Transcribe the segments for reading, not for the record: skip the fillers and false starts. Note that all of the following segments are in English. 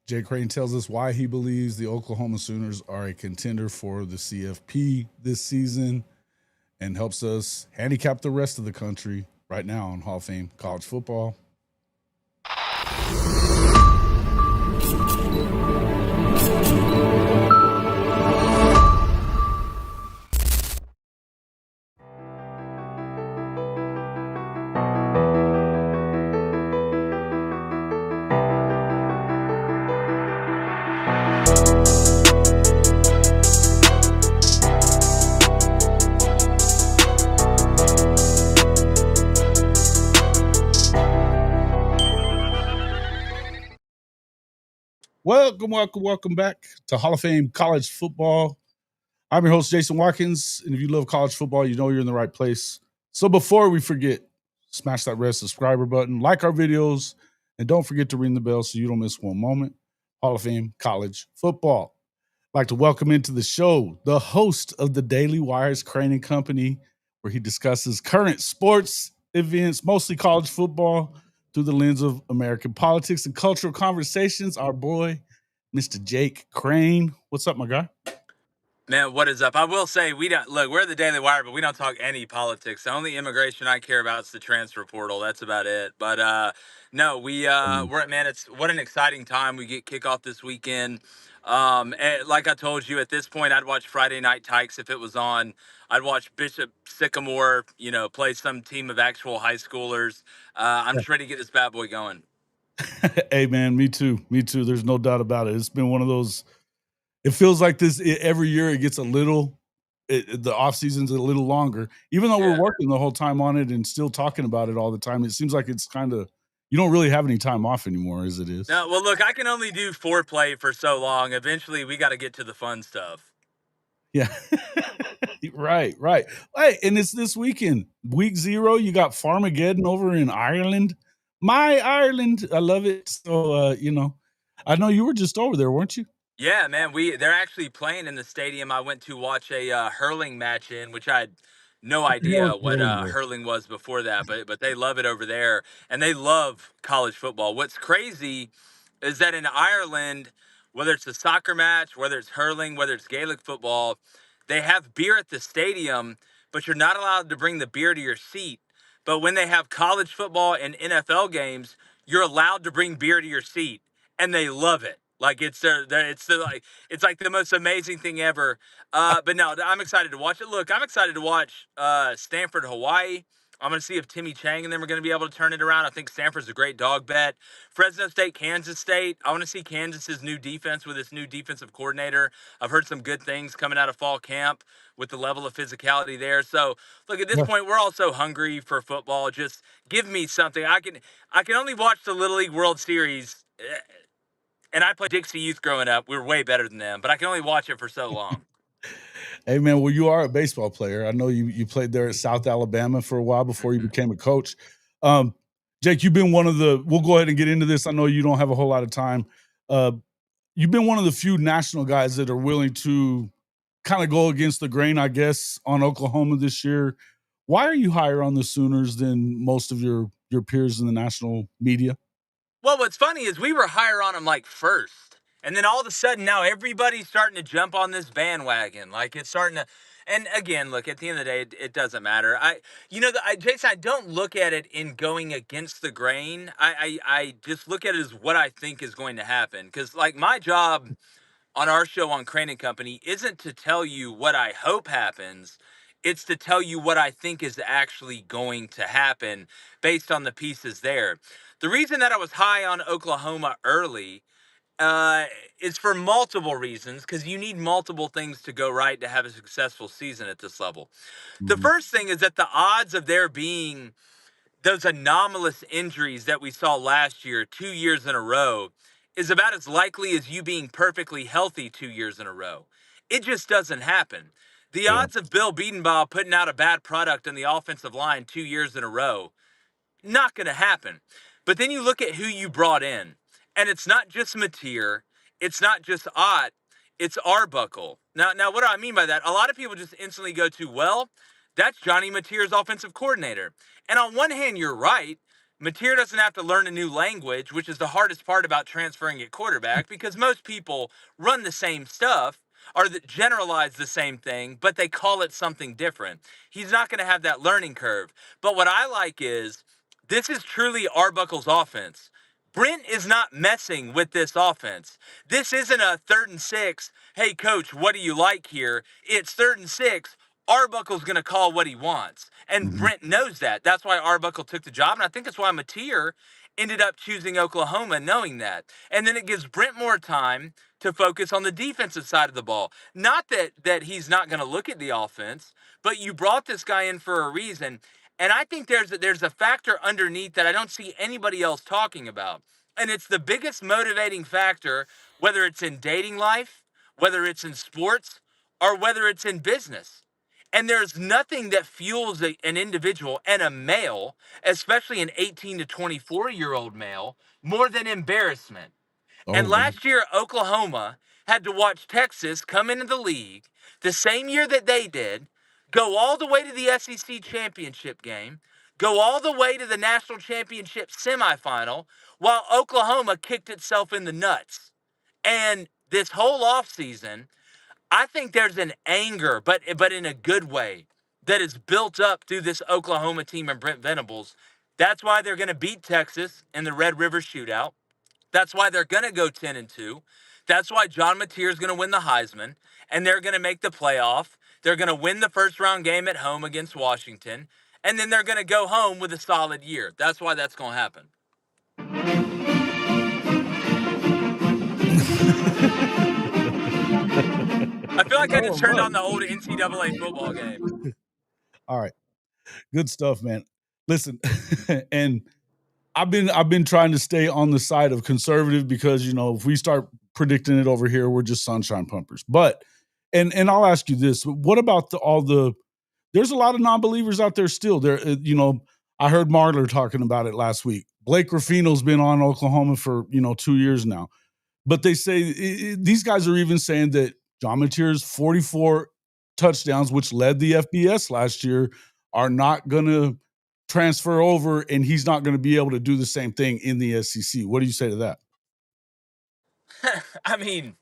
Crain tells us why he believes the Oklahoma Sooners are a contender for the CFP this season and helps us handicap the rest of the country right now on Hall of Fame College Football. Welcome back to Hall of Fame College Football. I'm your host, Jason Watkins, and if you love college football, you know you're in the right place. So before we forget, smash that red subscriber button, like our videos, and don't forget to ring the bell so you don't miss one moment. Hall of Fame College Football. I'd like to welcome into the show the host of the Daily Wire's Crain and Company, where he discusses current sports events, mostly college football, through the lens of American politics and cultural conversations. Our boy, Mr. Jake Crain. What's up, my guy? Man, what is up? I will say we're the Daily Wire, but we don't talk any politics. The only immigration I care about is the transfer portal. That's about it. But no, it's what an exciting time. We get kickoff this weekend. And like I told you, at this point, I'd watch Friday Night Tykes if it was on. I'd watch Bishop Sycamore, play some team of actual high schoolers. I'm just ready to get this bad boy going. Hey, man, me too. There's no doubt about it. It's been one of those. It feels like this every year. It gets the offseason's a little longer, even though we're working the whole time on it and still talking about it all the time. It seems like it's kind of, you don't really have any time off anymore as it is. No, well, look, I can only do foreplay for so long. Eventually, we got to get to the fun stuff. Yeah. Right. Hey, and it's this weekend, week 0. You got Farmageddon over in Ireland. My Ireland. I love it. So, I know you were just over there, weren't you? Yeah, man, they're actually playing in the stadium I went to watch a hurling match in, which I had no idea what hurling was before that, but they love it over there, and they love college football. What's crazy is that in Ireland, whether it's a soccer match, whether it's hurling, whether it's Gaelic football, they have beer at the stadium, but you're not allowed to bring the beer to your seat. But when they have college football and NFL games, you're allowed to bring beer to your seat, and they love it. Like it's like the most amazing thing ever. But no, I'm excited to watch it. Look, I'm excited to watch Stanford, Hawaii. I'm going to see if Timmy Chang and them are going to be able to turn it around. I think Stanford's a great dog bet. Fresno State, Kansas State. I want to see Kansas's new defense with its new defensive coordinator. I've heard some good things coming out of fall camp with the level of physicality there. So, look, at this point, we're all so hungry for football. Just give me something. I can only watch the Little League World Series. And I played Dixie Youth growing up. We were way better than them, but I can only watch it for so long. Hey, man, well, you are a baseball player. I know you played there at South Alabama for a while before you became a coach. Jake, you've been we'll go ahead and get into this. I know you don't have a whole lot of time. You've been one of the few national guys that are willing to kind of go against the grain, I guess, on Oklahoma this year. Why are you higher on the Sooners than most of your peers in the national media? Well, what's funny is we were higher on them like first. And then all of a sudden now everybody's starting to jump on this bandwagon. Like it's starting to, and again, look, at the end of the day, it doesn't matter. Jason, I don't look at it in going against the grain. I just look at it as what I think is going to happen. Cause like my job on our show on Crain and Company isn't to tell you what I hope happens. It's to tell you what I think is actually going to happen based on the pieces there. The reason that I was high on Oklahoma early is for multiple reasons, because you need multiple things to go right to have a successful season at this level. Mm-hmm. The first thing is that the odds of there being those anomalous injuries that we saw last year, 2 years in a row, is about as likely as you being perfectly healthy 2 years in a row. It just doesn't happen. The odds of Bill Biedenbaugh putting out a bad product on the offensive line 2 years in a row, not going to happen. But then you look at who you brought in, and it's not just Mateer, it's not just Ott, it's Arbuckle. Now, what do I mean by that? A lot of people just instantly go to, well, that's Johnny Mateer's offensive coordinator. And on one hand, you're right. Mateer doesn't have to learn a new language, which is the hardest part about transferring at quarterback, because most people run the same stuff or that generalize the same thing, but they call it something different. He's not going to have that learning curve. But what I like is this is truly Arbuckle's offense. Brent is not messing with this offense. This isn't a 3rd and 6. Hey, coach, what do you like here? It's 3rd and 6. Arbuckle's going to call what he wants. And Mhm. Brent knows that. That's why Arbuckle took the job. And I think that's why Mateer ended up choosing Oklahoma knowing that. And then it gives Brent more time to focus on the defensive side of the ball. Not that he's not going to look at the offense, but you brought this guy in for a reason. And I think there's a factor underneath that I don't see anybody else talking about. And it's the biggest motivating factor, whether it's in dating life, whether it's in sports, or whether it's in business. And there's nothing that fuels an individual and a male, especially an 18 to 24-year-old male, more than embarrassment. And Oh, man. last year, Oklahoma had to watch Texas come into the league the same year that they did, go all the way to the SEC championship game, go all the way to the national championship semifinal, while Oklahoma kicked itself in the nuts. And this whole offseason, I think there's an anger, but in a good way, that is built up through this Oklahoma team and Brent Venables. That's why they're going to beat Texas in the Red River Shootout. That's why they're going to go 10-2. That's why John Mateer is going to win the Heisman, and they're going to make the playoff. They're going to win the first round game at home against Washington, and then they're going to go home with a solid year. That's why that's going to happen. I feel like I just turned on the old NCAA football game. All right. Good stuff, man. Listen, and I've been trying to stay on the side of conservative because, if we start predicting it over here, we're just sunshine pumpers. But and I'll ask you this: what about there's a lot of non-believers out there still. I heard Marler talking about it last week. Blake Ruffino's been on Oklahoma for 2 years now, but they say these guys are even saying that John Mateer's 44 touchdowns, which led the FBS last year, are not going to transfer over, and he's not going to be able to do the same thing in the SEC. What do you say to that? I mean,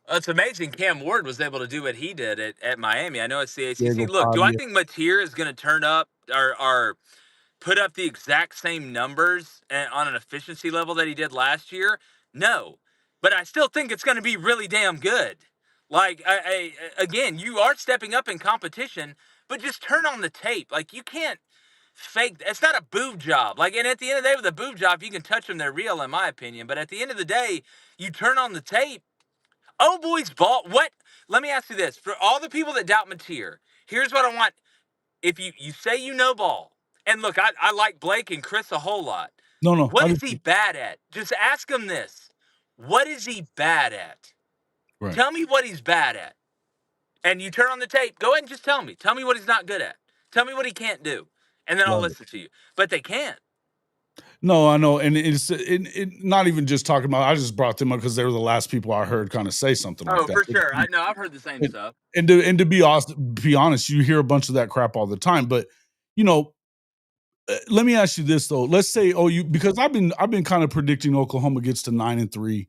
it's amazing Cam Ward was able to do what he did at Miami. I know it's the ACC. Look, do I think Mateer is going to turn up or put up the exact same numbers on an efficiency level that he did last year? No. But I still think it's going to be really damn good. Like, again, you are stepping up in competition, but just turn on the tape. Like, you can't fake. It's not a boob job. Like, and at the end of the day, with a boob job, you can touch them, they're real, in my opinion. But at the end of the day, you turn on the tape. Oh, boys, ball. What? Let me ask you this. For all the people that doubt Mateer, here's what I want. If you say you know ball, and look, I like Blake and Chris a whole lot. No. What is he bad at? Just ask him this. What is he bad at? Right. Tell me what he's bad at. And you turn on the tape. Go ahead and just tell me. Tell me what he's not good at. Tell me what he can't do. And then I'll listen to you. But they can't. No, I know. And it's not even just talking about, I just brought them up because they were the last people I heard kind of say something like that. Oh, for sure. I know. I've heard the same stuff. And to be honest, you hear a bunch of that crap all the time. But, let me ask you this though. Let's say because I've been kind of predicting Oklahoma gets to 9-3.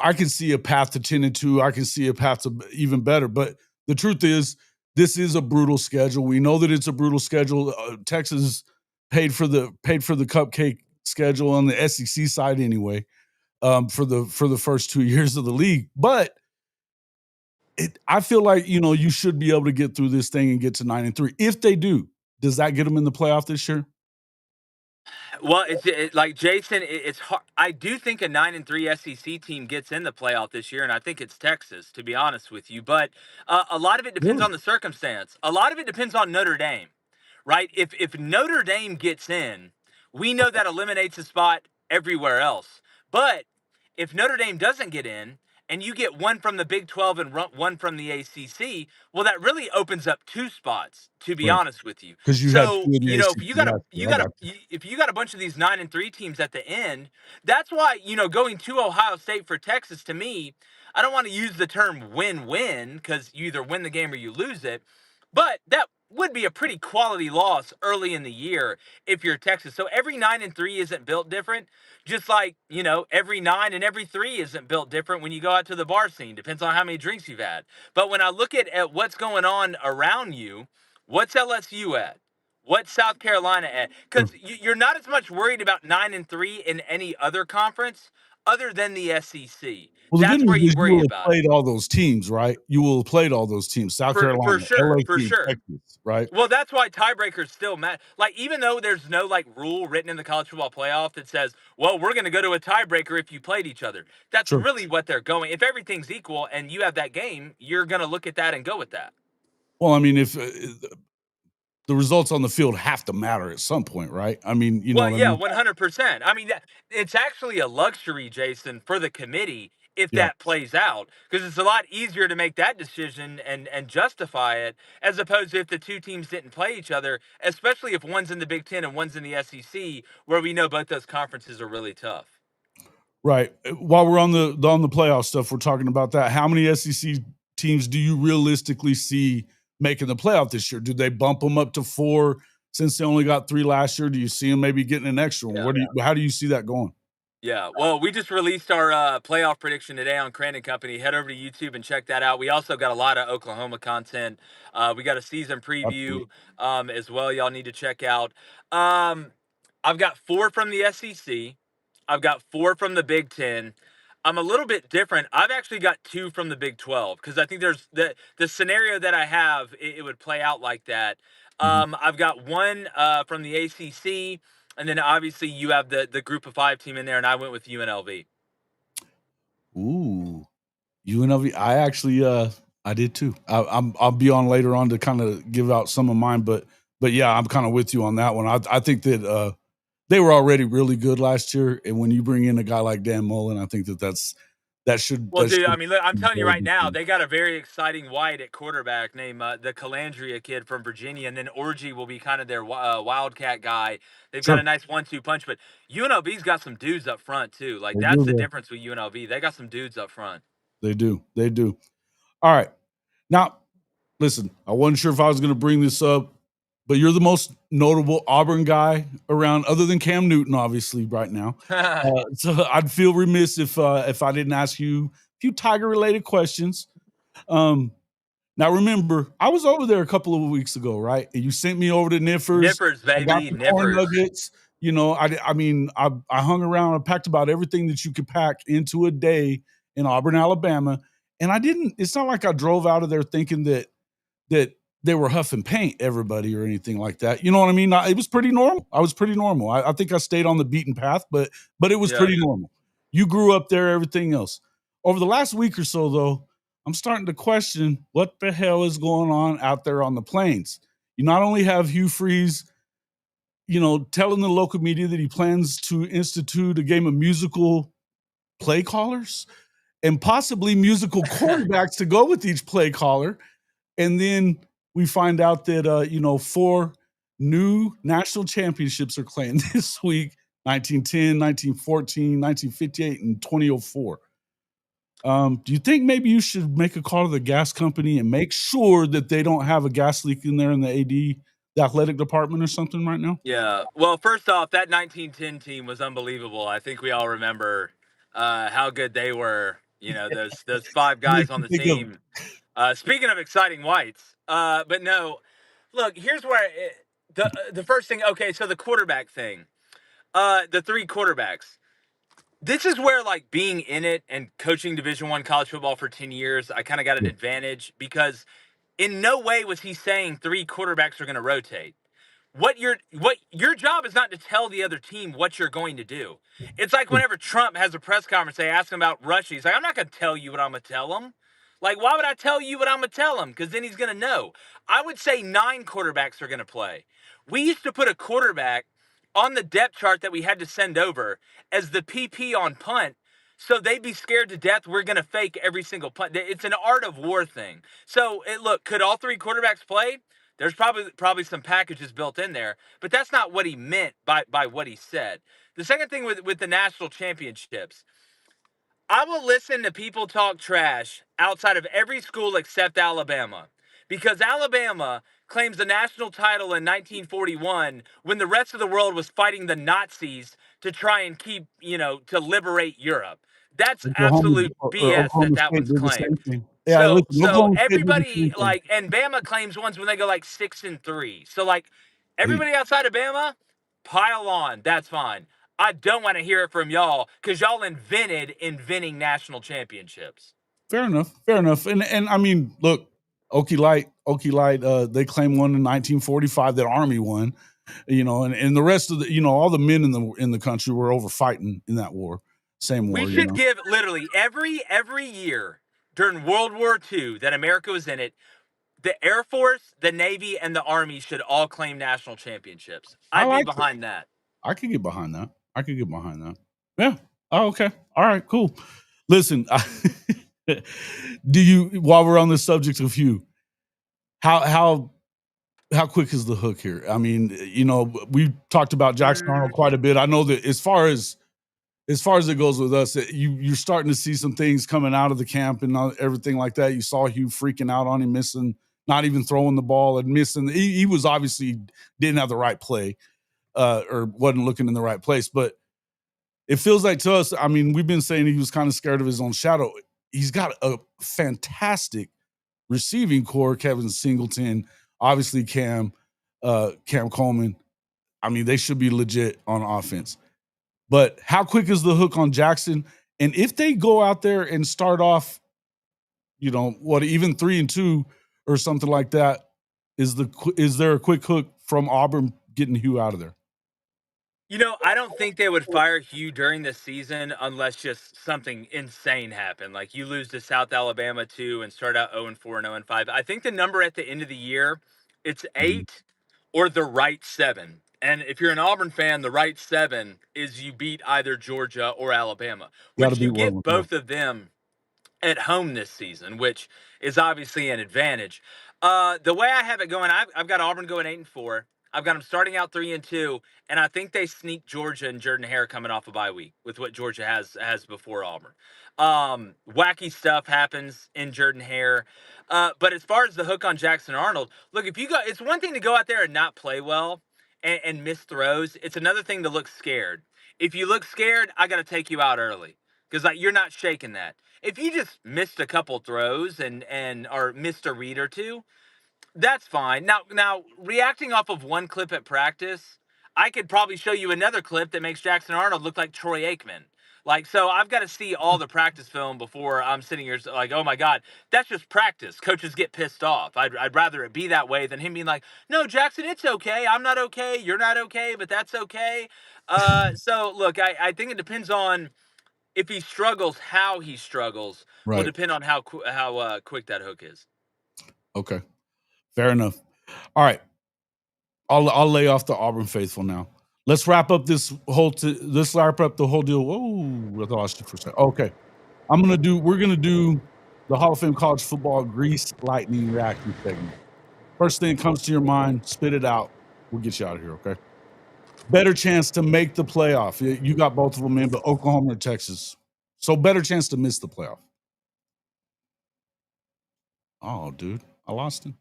I can see a path to 10-2. I can see a path to even better. But the truth is, this is a brutal schedule. We know that it's a brutal schedule. Texas paid for the cupcake schedule on the SEC side anyway, for the first 2 years of the league. But I feel like you should be able to get through this thing and get to 9-3. If they do, does that get them in the playoff this year? Well, it's like Jason. It's hard. I do think a 9-3 SEC team gets in the playoff this year, and I think it's Texas, to be honest with you. But a lot of it depends on the circumstance. A lot of it depends on Notre Dame, right? If Notre Dame gets in, we know that eliminates a spot everywhere else. But if Notre Dame doesn't get in, and you get one from the Big 12 and one from the ACC, well, that really opens up 2 spots, to be honest with you. Because if you got a bunch of these 9-3 teams at the end, that's why, going to Ohio State for Texas, to me, I don't want to use the term win-win because you either win the game or you lose it. But that would be a pretty quality loss early in the year if you're Texas. So every 9-3 isn't built different. Just like, every 9 and every 3 isn't built different when you go out to the bar scene. Depends on how many drinks you've had. But when I look at what's going on around you, what's LSU at? What's South Carolina at? Sure. Because you're not as much worried about 9-3 in any other conference other than the SEC. Well, the good That's where news you is you worry will have about it. played all those teams, right? You will have played all those teams: South For Carolina, sure, for LSU, sure. Texas, right? Well, that's why tiebreakers still matter. Like, even though there's no like rule written in the college football playoff that says, well, we're going to go to a tiebreaker if you played each other. That's Sure. really what they're going. If everything's equal and you have that game, you're going to look at that and go with that. Well, I mean, if the results on the field have to matter at some point, right? I mean, you know Well, what I yeah, mean? 100%. I mean, it's actually a luxury, Jason, for the committee if Yeah. that plays out, because it's a lot easier to make that decision and justify it as opposed to if the two teams didn't play each other, especially if one's in the Big Ten and one's in the SEC, where we know both those conferences are really tough. Right. While we're on the playoff stuff, we're talking about that. How many SEC teams do you realistically see making the playoff this year? Do they bump them up to 4 since they only got 3 last year? Do you see them maybe getting an extra one? Yeah. How do you see that going? Yeah, well, we just released our playoff prediction today on Crain and Company. Head over to YouTube and check that out. We also got a lot of Oklahoma content. We got a season preview Absolutely. as well. Y'all need to check out. Um, I've got 4 from the SEC. I've got 4 from the Big Ten. I'm a little bit different. I've actually got 2 from the Big 12 because I think there's the scenario that I have. It would play out like that. Mhm. I've got 1 from the ACC. And then obviously you have the group of 5 team in there, and I went with UNLV. Ooh, UNLV. I actually, I did too. I'll be on later on to kind of give out some of mine, but yeah, I'm kind of with you on that one. I think that they were already really good last year, and when you bring in a guy like Dan Mullen, I think Well, that dude, I should mean, look, I'm be telling you very right now, good. they got a very exciting white at quarterback named the Calandria kid from Virginia, and then Orgy will be kind of their wildcat guy. They've got Sure, a nice 1-2 punch, but UNLV's got some dudes up front too. Like, they that's do the though. difference with UNLV. They got some dudes up front. They do. They do. All right. Now, listen, I wasn't sure if I was going to bring this up, but you're the most notable Auburn guy around, other than Cam Newton, obviously, right now. So I'd feel remiss if I didn't ask you a few Tiger related questions. Um, Now, remember, I was over there a couple of weeks ago, right? And you sent me over to Niffers. Nippers, I got baby, the corn nippers. nuggets. I mean, I hung around. I packed about everything that you could pack into a day in Auburn, Alabama. And I didn't. It's not like I drove out of there thinking that they were huffing paint, everybody, or anything like that. You know what I mean? It was pretty normal. I was pretty normal. I think I stayed on the beaten path, but it was Yeah. pretty normal. You grew up there, everything else. Over the last week or so, though, I'm starting to question what the hell is going on out there on the plains. You not only have Hugh Freeze, telling the local media that he plans to institute a game of musical play callers and possibly musical quarterbacks to go with each play caller. And then we find out that 4 new national championships are claimed this week: 1910, 1914, 1958, and 2004. Do you think maybe you should make a call to the gas company and make sure that they don't have a gas leak in there in the the athletic department or something right now? Yeah. Well, first off, that 1910 team was unbelievable. I think we all remember how good they were. Those 5 guys Makes on you the think of team. Speaking of exciting whites, but no, look, here's where the first thing. Okay, so the quarterback thing, the 3 quarterbacks. This is where like being in it and coaching Division 1 college football for 10 years, I kind of got an advantage because in no way was he saying 3 quarterbacks are going to rotate. What your job is not to tell the other team what you're going to do. It's like whenever Trump has a press conference, they ask him about Russia. He's like, I'm not going to tell you what I'm going to tell him. Like, why would I tell you what I'm going to tell him? Because then he's going to know. I would say 9 quarterbacks are going to play. We used to put a quarterback on the depth chart that we had to send over as the PP on punt. So they'd be scared to death. We're going to fake every single punt. It's an art of war thing. So, look, could all 3 quarterbacks play? There's probably some packages built in there, but that's not what he meant by what he said. The second thing with the national championships, I will listen to people talk trash outside of every school except Alabama because Alabama claims the national title in 1941 when the rest of the world was fighting the Nazis to try and keep, to liberate Europe. That's absolute BS Oklahoma that State one's did the claimed. same thing. Yeah, So listen, so Oklahoma State did the everybody same thing. and Bama claims ones when they go like 6-3. So like Hey, everybody outside of Bama, pile on. That's fine. I don't want to hear it from y'all because y'all invented inventing national championships. fair enough. Fair enough. And I mean, look, Okie Light, they claim one in 1945 that Army won, and the rest of all the men in the country were over fighting in that war. Same We war, should give literally every year during World War II that America was in it, the Air Force, the Navy, and the Army should all claim national championships. I I'd be like it. behind that. I could get behind that. Yeah. Oh, okay. All right, cool. Listen, while we're on the subject of you, how quick is the hook here? I mean, we talked about Jackson Arnold quite a bit. I know that as far as it goes with us, you're starting to see some things coming out of the camp and everything like that. You saw Hugh freaking out on him, missing, not even throwing the ball and missing. He was obviously didn't have the right play, or wasn't looking in the right place. But it feels like to us, I mean, we've been saying he was kind of scared of his own shadow. He's got a fantastic receiving core, Kevin Singleton, obviously Cam Coleman. I mean, they should be legit on offense. But how quick is the hook on Jackson? And if they go out there and start off, even 3-2 or something like that, is there a quick hook from Auburn getting Hugh out of there? I don't think they would fire Hugh during the season unless just something insane happened. Like you lose to South Alabama too and start out 0-4 and 0-5. I think the number at the end of the year, it's 8 or the right 7. And if you're an Auburn fan, the right 7 is you beat either Georgia or Alabama, Got to which beat you one of get them. both of them at home this season, which is obviously an advantage. The way I have it going, I've got Auburn going 8-4. I've got them starting out 3-2, and I think they sneak Georgia and Jordan Hare coming off a bye week with what Georgia has before Auburn. Wacky stuff happens in Jordan Hare. But as far as the hook on Jackson Arnold, look, if you go, it's one thing to go out there and not play well and miss throws. It's another thing to look scared. If you look scared, I got to take you out early because you're not shaking that. If you just missed a couple throws and or missed a read or two, that's fine. Now reacting off of one clip at practice, I could probably show you another clip that makes Jackson Arnold look like Troy Aikman. So I've got to see all the practice film before I'm sitting here like, oh my God, that's just practice. Coaches get pissed off. I'd rather it be that way than him being like, no, Jackson, it's okay. I'm not okay. You're not okay, but that's okay. So look, I think it depends on if he struggles, how he struggles will Right. depend on how quick that hook is. Okay. Fair enough. All right. I'll lay off the Auburn faithful now. Let's wrap up the whole deal. Whoa, I lost you for a second. Okay. We're gonna do the Hall of Fame college football grease lightning reaction segment. First thing that comes to your mind, spit it out. We'll get you out of here, okay? Better chance to make the playoff. You got both of them in, but Oklahoma or Texas. So better chance to miss the playoff. Oh, dude, I lost him.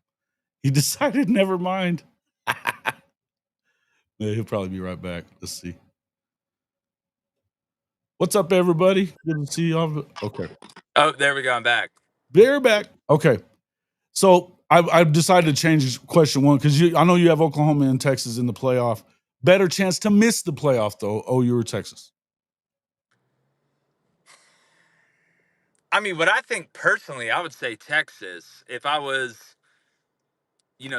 He decided never mind. Yeah, he'll probably be right back. Let's see. What's up, everybody? Good to see y'all. Okay. Oh, there we go. I'm back. They're back. Okay. So I've decided to change question one because I know you have Oklahoma and Texas in the playoff. Better chance to miss the playoff, though, OU or Texas. I mean, what I think personally, I would say Texas. If I was,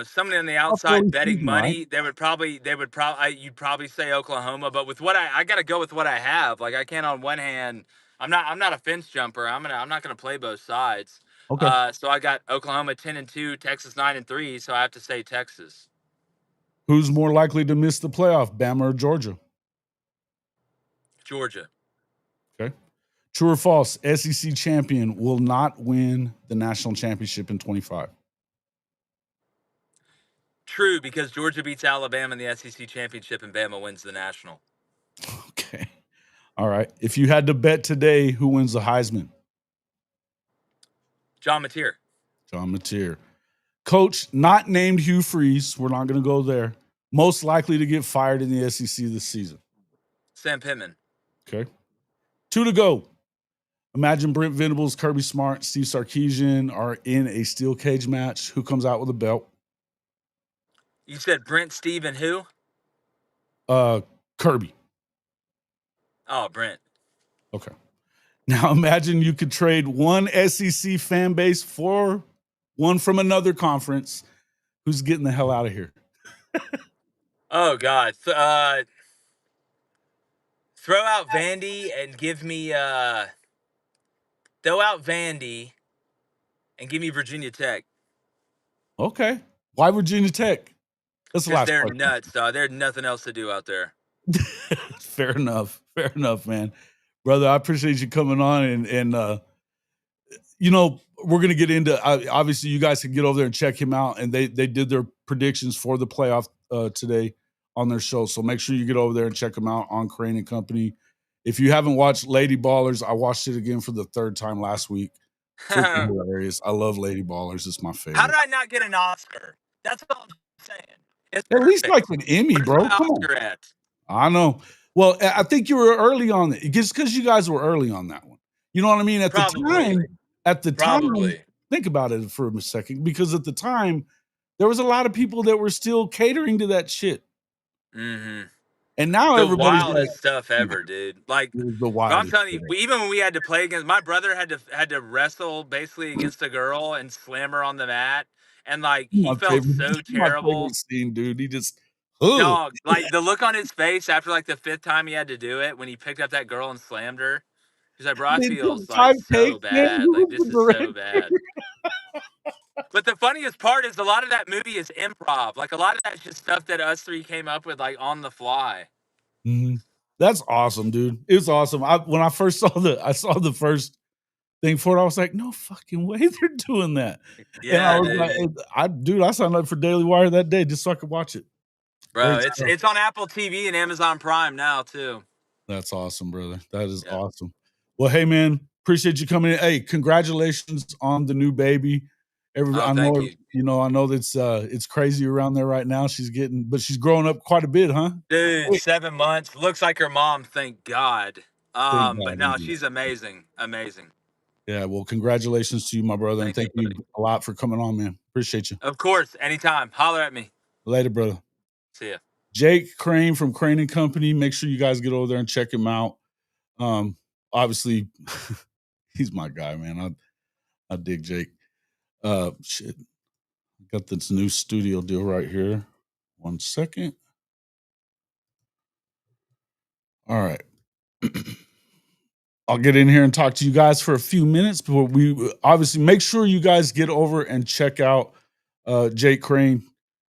somebody on the outside betting money, you'd probably say Oklahoma. But with what I got to go with what I have. Like I can't on one hand, I'm not a fence jumper. I'm not gonna play both sides. Okay. So I got Oklahoma 10-2, Texas 9-3. So I have to say Texas. Who's more likely to miss the playoff, Bama or Georgia? Georgia. Okay. True or false? SEC champion will not win the national championship in 25. True, because Georgia beats Alabama in the SEC championship and Bama wins the national. Okay. All right. If you had to bet today, who wins the Heisman? John Mateer. John Mateer. Coach not named Hugh Freeze. We're not going to go there. Most likely to get fired in the SEC this season. Sam Pittman. Okay. 2 to go. Imagine Brent Venables, Kirby Smart, Steve Sarkisian are in a steel cage match. Who comes out with a belt? You said Brent, Steve, and who? Kirby. Oh, Brent. Okay. Now imagine you could trade one SEC fan base for one from another conference. Who's getting the hell out of here? Oh God. Throw out Vandy and give me throw out Vandy and give me Virginia Tech. Okay. Why Virginia Tech? That's the Because last they're question. nuts, dog. There's nothing else to do out there. Fair enough. Fair enough, man. Brother, I appreciate you coming on and you know, we're going to get into obviously you guys can get over there and check him out, and they did their predictions for the playoff today on their show. So make sure you get over there and check them out on Crain and Company. If you haven't watched Lady Ballers, I watched it again for the 3rd time last week. Freaking hilarious. I love Lady Ballers. It's my favorite. How did I not get an Oscar? That's all I'm saying. It's At least like perfect. an Emmy, Where's bro. my Come on. Oscar at? I know. Well, I think you were early on it. Just because you guys were early on that one. You know what I mean? At the time, think about it for a second, because at the time, there was a lot of people that were still catering to that shit. Mm-hmm. And now The everybody's wildest like, stuff ever, dude. Like, the I'm wildest. telling you, even when we had to play against, my brother had to wrestle basically against a girl and slam her on the mat, and like he felt so my terrible. favorite scene, dude. He just Dog, like the look on his face after like the 5th time he had to do it when he picked up that girl and slammed her. He's like, bro, I feel like so bad. Like this is so bad. But the funniest part is a lot of that movie is improv. Like a lot of that just stuff that us 3 came up with like on the fly. Mm-hmm. That's awesome, dude. It's awesome. When I first saw the first thing for it, I was like, no fucking way they're doing that. Yeah, and I was like, I signed up for Daily Wire that day just so I could watch it. Bro, it's on Apple TV and Amazon Prime now too. That's awesome, brother. That is awesome. Well, hey man, appreciate you coming in. Hey, congratulations on the new baby. Thank you. I know that's it's crazy around there right now. She's growing up quite a bit, huh? Dude, 7 months. Looks like her mom, thank God. Thank God, But no, indeed. she's amazing. Amazing. Yeah, well, congratulations to you, my brother, and thank you a lot for coming on, man. Appreciate you. Of course, anytime. Holler at me. Later, brother. See ya. Jake Crain from Crain and Company. Make sure you guys get over there and check him out. Obviously, he's my guy, man. I dig Jake. Shit. Got this new studio deal right here. 1 second. All right. I'll get in here and talk to you guys for a few minutes, but we obviously make sure you guys get over and check out Jake Crain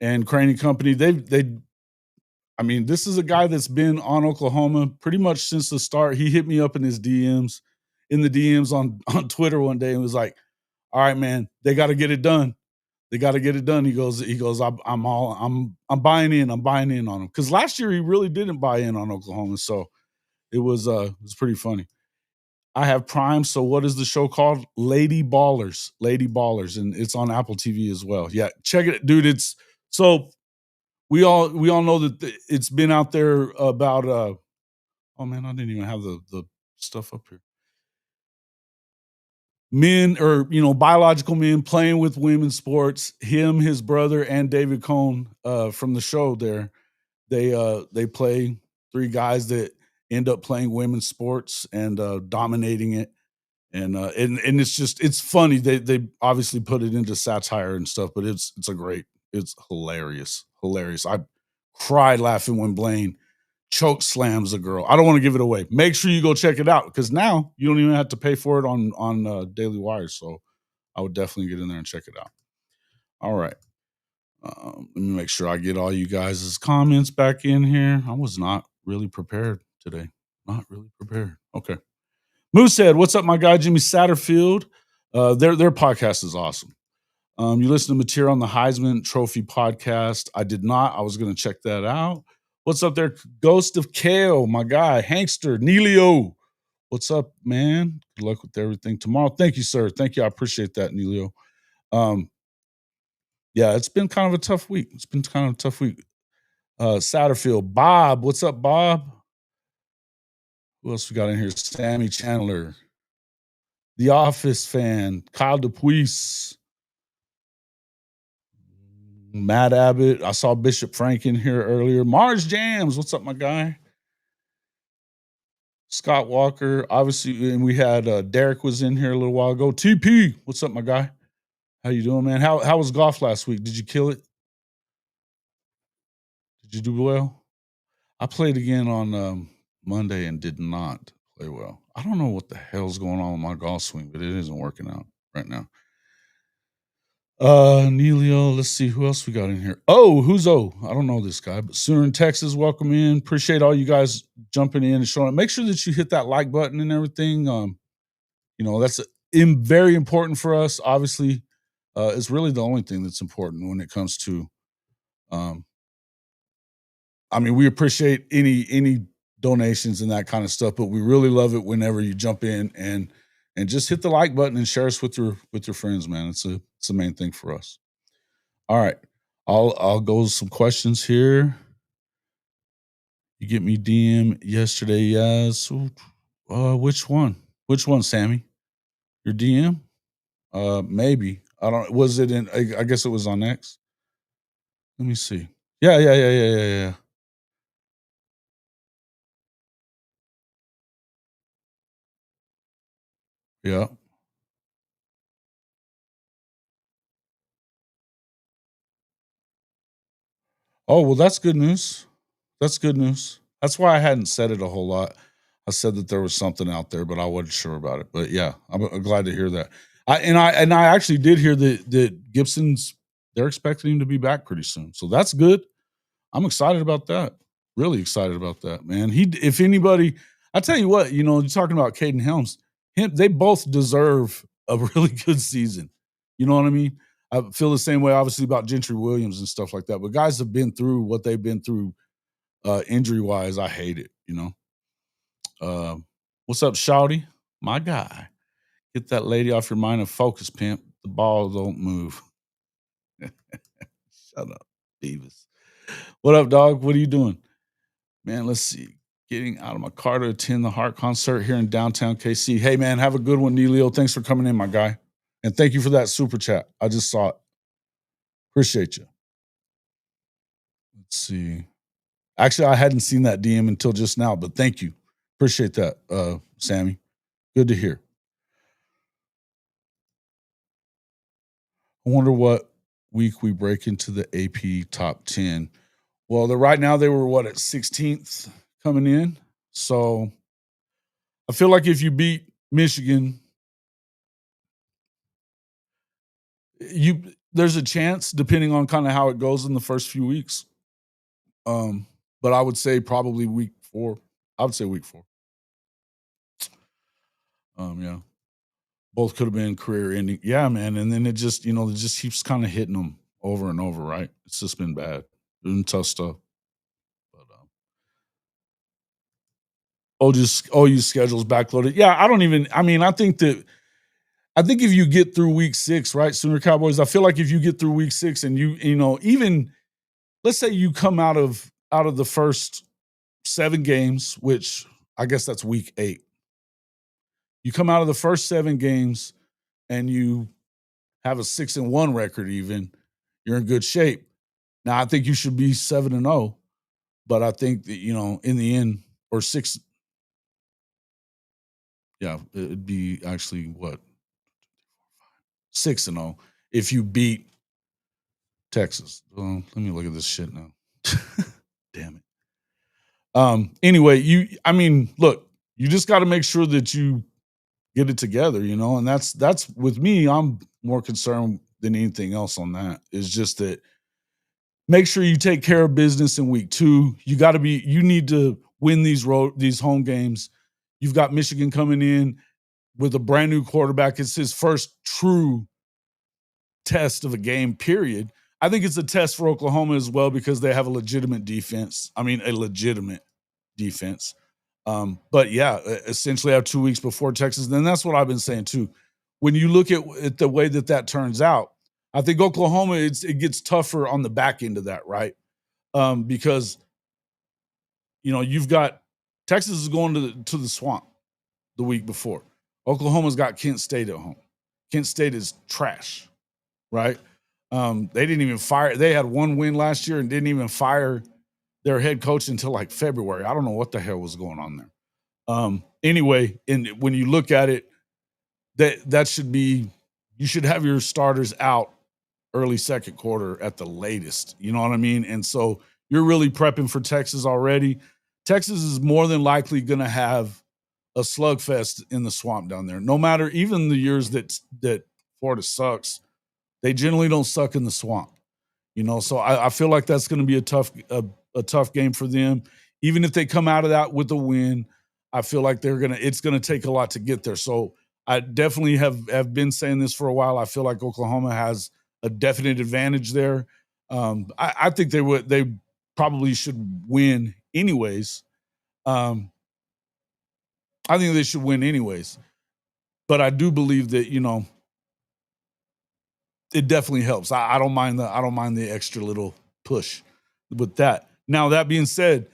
and Crain and Company. I mean, this is a guy that's been on Oklahoma pretty much since the start. He hit me up in the DMs on Twitter one day and was like, "All right, man, they got to get it done. They got to get it done." He goes, I'm buying in. I'm buying in on him, because last year he really didn't buy in on Oklahoma, so it was pretty funny. I have Prime, so what is the show called? Lady Ballers, and it's on Apple TV as well. Yeah, check it, dude. It's so we all know that it's been out there about. Oh man, I didn't even have the stuff up here. Men, or biological men playing with women's sports. Him, his brother, and David Cohn from the show there. They play 3 guys that end up playing women's sports and dominating it. And it's funny. They obviously put it into satire and stuff, but it's hilarious. I cried laughing when Blaine choke slams a girl. I don't want to give it away. Make sure you go check it out, because now you don't even have to pay for it on Daily Wire. So I would definitely get in there and check it out. All right. Let me make sure I get all you guys' comments back in here. I was not really prepared today. Not really prepared. Okay. Moosehead, what's up, my guy Jimmy Satterfield? Their podcast is awesome. You listen to Materia on the Heisman Trophy podcast. I did not. I was going to check that out. What's up there, Ghost of Kale, my guy, Hankster, Neilio. What's up, man? Good luck with everything tomorrow. Thank you, sir. Thank you. I appreciate that, Neilio. Yeah, it's been kind of a tough week. Satterfield. Bob, what's up, Bob? Who else we got in here? Sammy Chandler. The Office fan. Kyle DePuis. Matt Abbott. I saw Bishop Frank in here earlier. Mars Jams. What's up, my guy? Scott Walker. Obviously, and we had Derek was in here a little while ago. TP. What's up, my guy? How you doing, man? How was golf last week? Did you kill it? Did you do well? I played again on Monday and did not play well. I don't know what the hell's going on with my golf swing, but it isn't working out right now. Neilio, let's see who else we got in here. Oh, who's O? I don't know this guy, but Sooner in Texas, welcome in. Appreciate all you guys jumping in and showing up. Make sure that you hit that like button and everything. That's very important for us. Obviously, it's really the only thing that's important when it comes to we appreciate any donations and that kind of stuff, but we really love it whenever you jump in and just hit the like button and share us with your friends, man. It's the main thing for us. All right. I'll go with some questions here. You get me DM yesterday, yes. Which one? Which one, Sammy? Your DM? Maybe. I don't. Was it in? I guess it was on X. Let me see. Yeah. Yeah. Oh, well, that's good news. That's good news. That's why I hadn't said it a whole lot. I said that there was something out there, but I wasn't sure about it. But yeah, I'm glad to hear that. I actually did hear that Gibson's they're expecting him to be back pretty soon. So that's good. I'm excited about that. Really excited about that, man. If anybody, I tell you what, you're talking about Caden Helms. They both deserve a really good season. You know what I mean? I feel the same way, obviously, about Gentry Williams and stuff like that. But guys have been through what they've been through injury wise. I hate it. What's up, Shouty? My guy. Get that lady off your mind and focus, pimp. The ball don't move. Shut up, Beavis. What up, dog? What are you doing? Man, let's see. Getting out of my car to attend the Heart concert here in downtown KC. Hey, man, have a good one, Neilio. Thanks for coming in, my guy. And thank you for that super chat. I just saw it. Appreciate you. Let's see. Actually, I hadn't seen that DM until just now, but thank you. Appreciate that, Sammy. Good to hear. I wonder what week we break into the AP top 10. Well, right now they were at 16th coming in. So I feel like if you beat Michigan, there's a chance, depending on kind of how it goes in the first few weeks. But I would say probably week 4. I would say week 4. Yeah. Both could have been career ending. Yeah, man. And then it just keeps kind of hitting them over and over, right? It's just been bad. It's been tough stuff. But OU schedule's backloaded. Yeah, I think if you get through week 6, right, Sooner Cowboys, I feel like if you get through week 6 and even let's say you come out of the first 7 games, which I guess that's week 8. You come out of the first 7 games and you have a 6-1 record, even you're in good shape. Now I think you should be 7-0, but I think that in the end, or 6. Yeah, it'd be actually what 6-0 if you beat Texas. Let me look at this shit now. Damn it. Anyway, look, you just got to make sure that you get it together, and that's with me. I'm more concerned than anything else on that. Is just that make sure you take care of business in week 2. You need to win these home games. You've got Michigan coming in with a brand new quarterback. It's his first true test of a game, period. I think it's a test for Oklahoma as well because they have a legitimate defense. But yeah, essentially I have 2 weeks before Texas. Then that's what I've been saying too. When you look at the way that turns out, I think Oklahoma, it gets tougher on the back end of that, right? Because you've got Texas is going to the swamp the week before. Oklahoma's got Kent State at home. Kent State is trash, right? They didn't even fire. They had one win last year and didn't even fire their head coach until like February. I don't know what the hell was going on there. Anyway, when you look at it, that should be, you should have your starters out early second quarter at the latest. You know what I mean? And so you're really prepping for Texas already. Texas is more than likely going to have a slugfest in the swamp down there. No matter, even the years that Florida sucks, they generally don't suck in the swamp. So I feel like that's going to be a tough game for them. Even if they come out of that with a win, I feel like it's going to take a lot to get there. So I definitely have been saying this for a while. I feel like Oklahoma has a definite advantage there. I think they probably should win anyways. I think they should win anyways. But I do believe that, it definitely helps. I don't mind the extra little push with that. Now, that being said,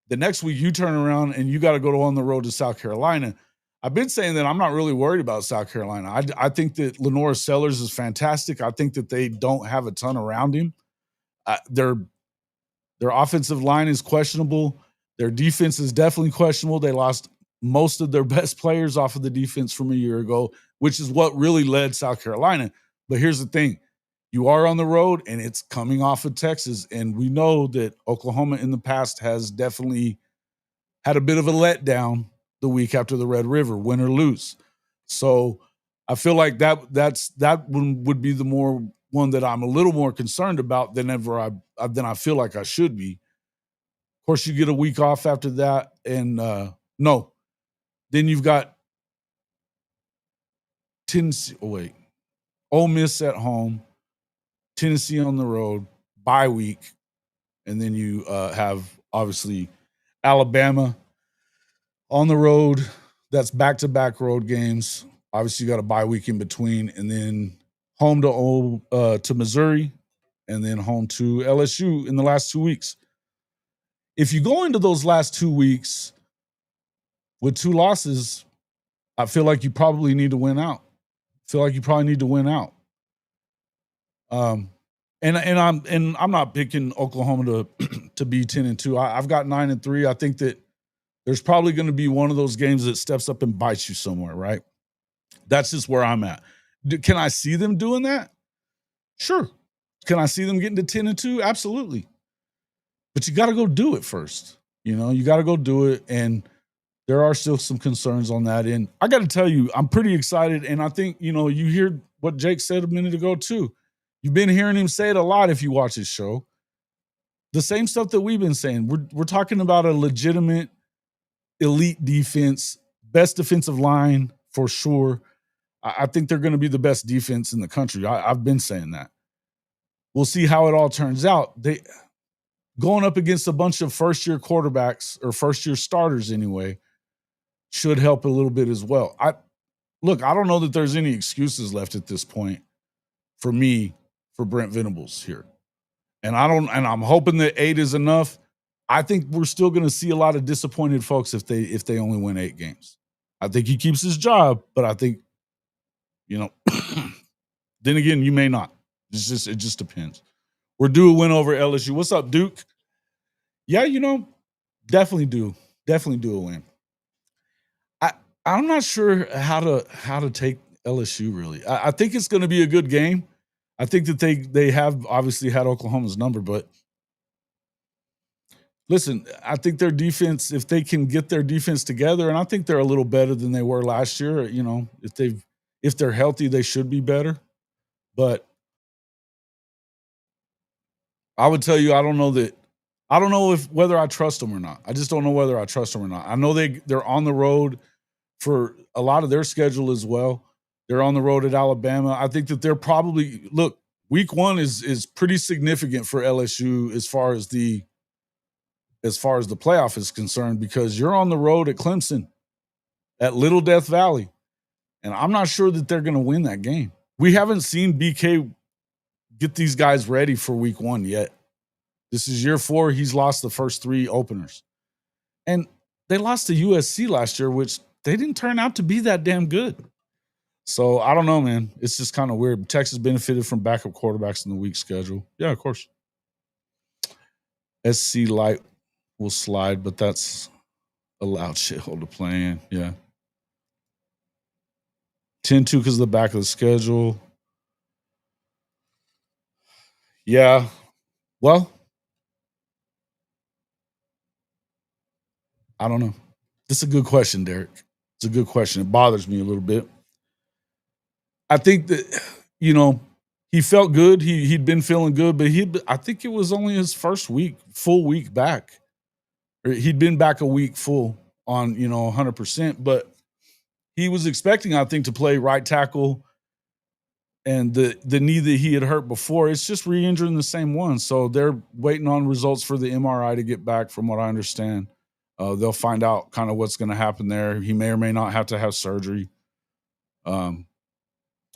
the next week you turn around and you got to go on the road to South Carolina. I've been saying that I'm not really worried about South Carolina. I think that Lenora Sellers is fantastic. I think that they don't have a ton around him. Their offensive line is questionable. Their defense is definitely questionable. They lost most of their best players off of the defense from a year ago, which is what really led South Carolina. But here's the thing. You are on the road, and it's coming off of Texas, and we know that Oklahoma in the past has definitely had a bit of a letdown the week after the Red River, win or lose. So I feel like that one would be the one that I'm a little more concerned about than I feel like I should be. Of course, you get a week off after that, and then you've got Tennessee. Ole Miss at home, Tennessee on the road, bye week, and then you have obviously Alabama on the road. That's back-to-back road games. Obviously, you got a bye week in between, and then home to Missouri, and then home to LSU in the last 2 weeks. If you go into those last 2 weeks with 2 losses, I feel like you probably need to win out. And I'm not picking Oklahoma to be 10-2. I've got 9-3. I think that there's probably going to be one of those games that steps up and bites you somewhere, right? That's just where I'm at. Can I see them doing that? Sure. Can I see them getting to 10-2? Absolutely. But you got to go do it first. You got to go do it. And there are still some concerns on that end. I got to tell you, I'm pretty excited. And I think, you hear what Jake said a minute ago too. You've been hearing him say it a lot if you watch his show. The same stuff that we've been saying. We're talking about a legitimate elite defense, best defensive line for sure. I think they're going to be the best defense in the country. I've been saying that. We'll see how it all turns out. They going up against a bunch of first-year quarterbacks or first-year starters anyway should help a little bit as well. I don't know that there's any excuses left at this point for me for Brent Venables here. And I'm hoping that 8 is enough. I think we're still going to see a lot of disappointed folks if they only win 8 games. I think he keeps his job, but I think, then again, you may not. It just depends. We're due a win over LSU. What's up, Duke? Yeah, definitely do a win. I'm not sure how to take LSU really. I think it's going to be a good game. I think that they have obviously had Oklahoma's number, but listen, I think their defense, if they can get their defense together, and I think they're a little better than they were last year. If they're healthy, they should be better. But I would tell you, I don't know whether I trust them or not. I just don't know whether I trust them or not. I know they're on the road for a lot of their schedule as well. They're on the road at Alabama. I think that they're probably week 1 is pretty significant for LSU as far as the playoff is concerned, because you're on the road at Clemson, at Little Death Valley, and I'm not sure that they're going to win that game. We haven't seen BK get these guys ready for week 1 yet. This is year 4. He's lost the first 3 openers. And they lost to USC last year, which they didn't turn out to be that damn good. So I don't know, man. It's just kind of weird. Texas benefited from backup quarterbacks in the week schedule. Yeah, of course. SC Light will slide, but that's a loud shithole to play in. Yeah. 10-2 because of the back of the schedule. Yeah. Well, I don't know. This is a good question, Derek. It's a good question. It bothers me a little bit. I think that, he felt good. He'd been feeling good, but I think it was only his first full week back. Or he'd been back a week full on, 100%, but he was expecting, I think, to play right tackle, and the knee that he had hurt before, it's just re-injuring the same one. So they're waiting on results for the MRI to get back, from what I understand. They'll find out kind of what's going to happen there. He may or may not have to have surgery.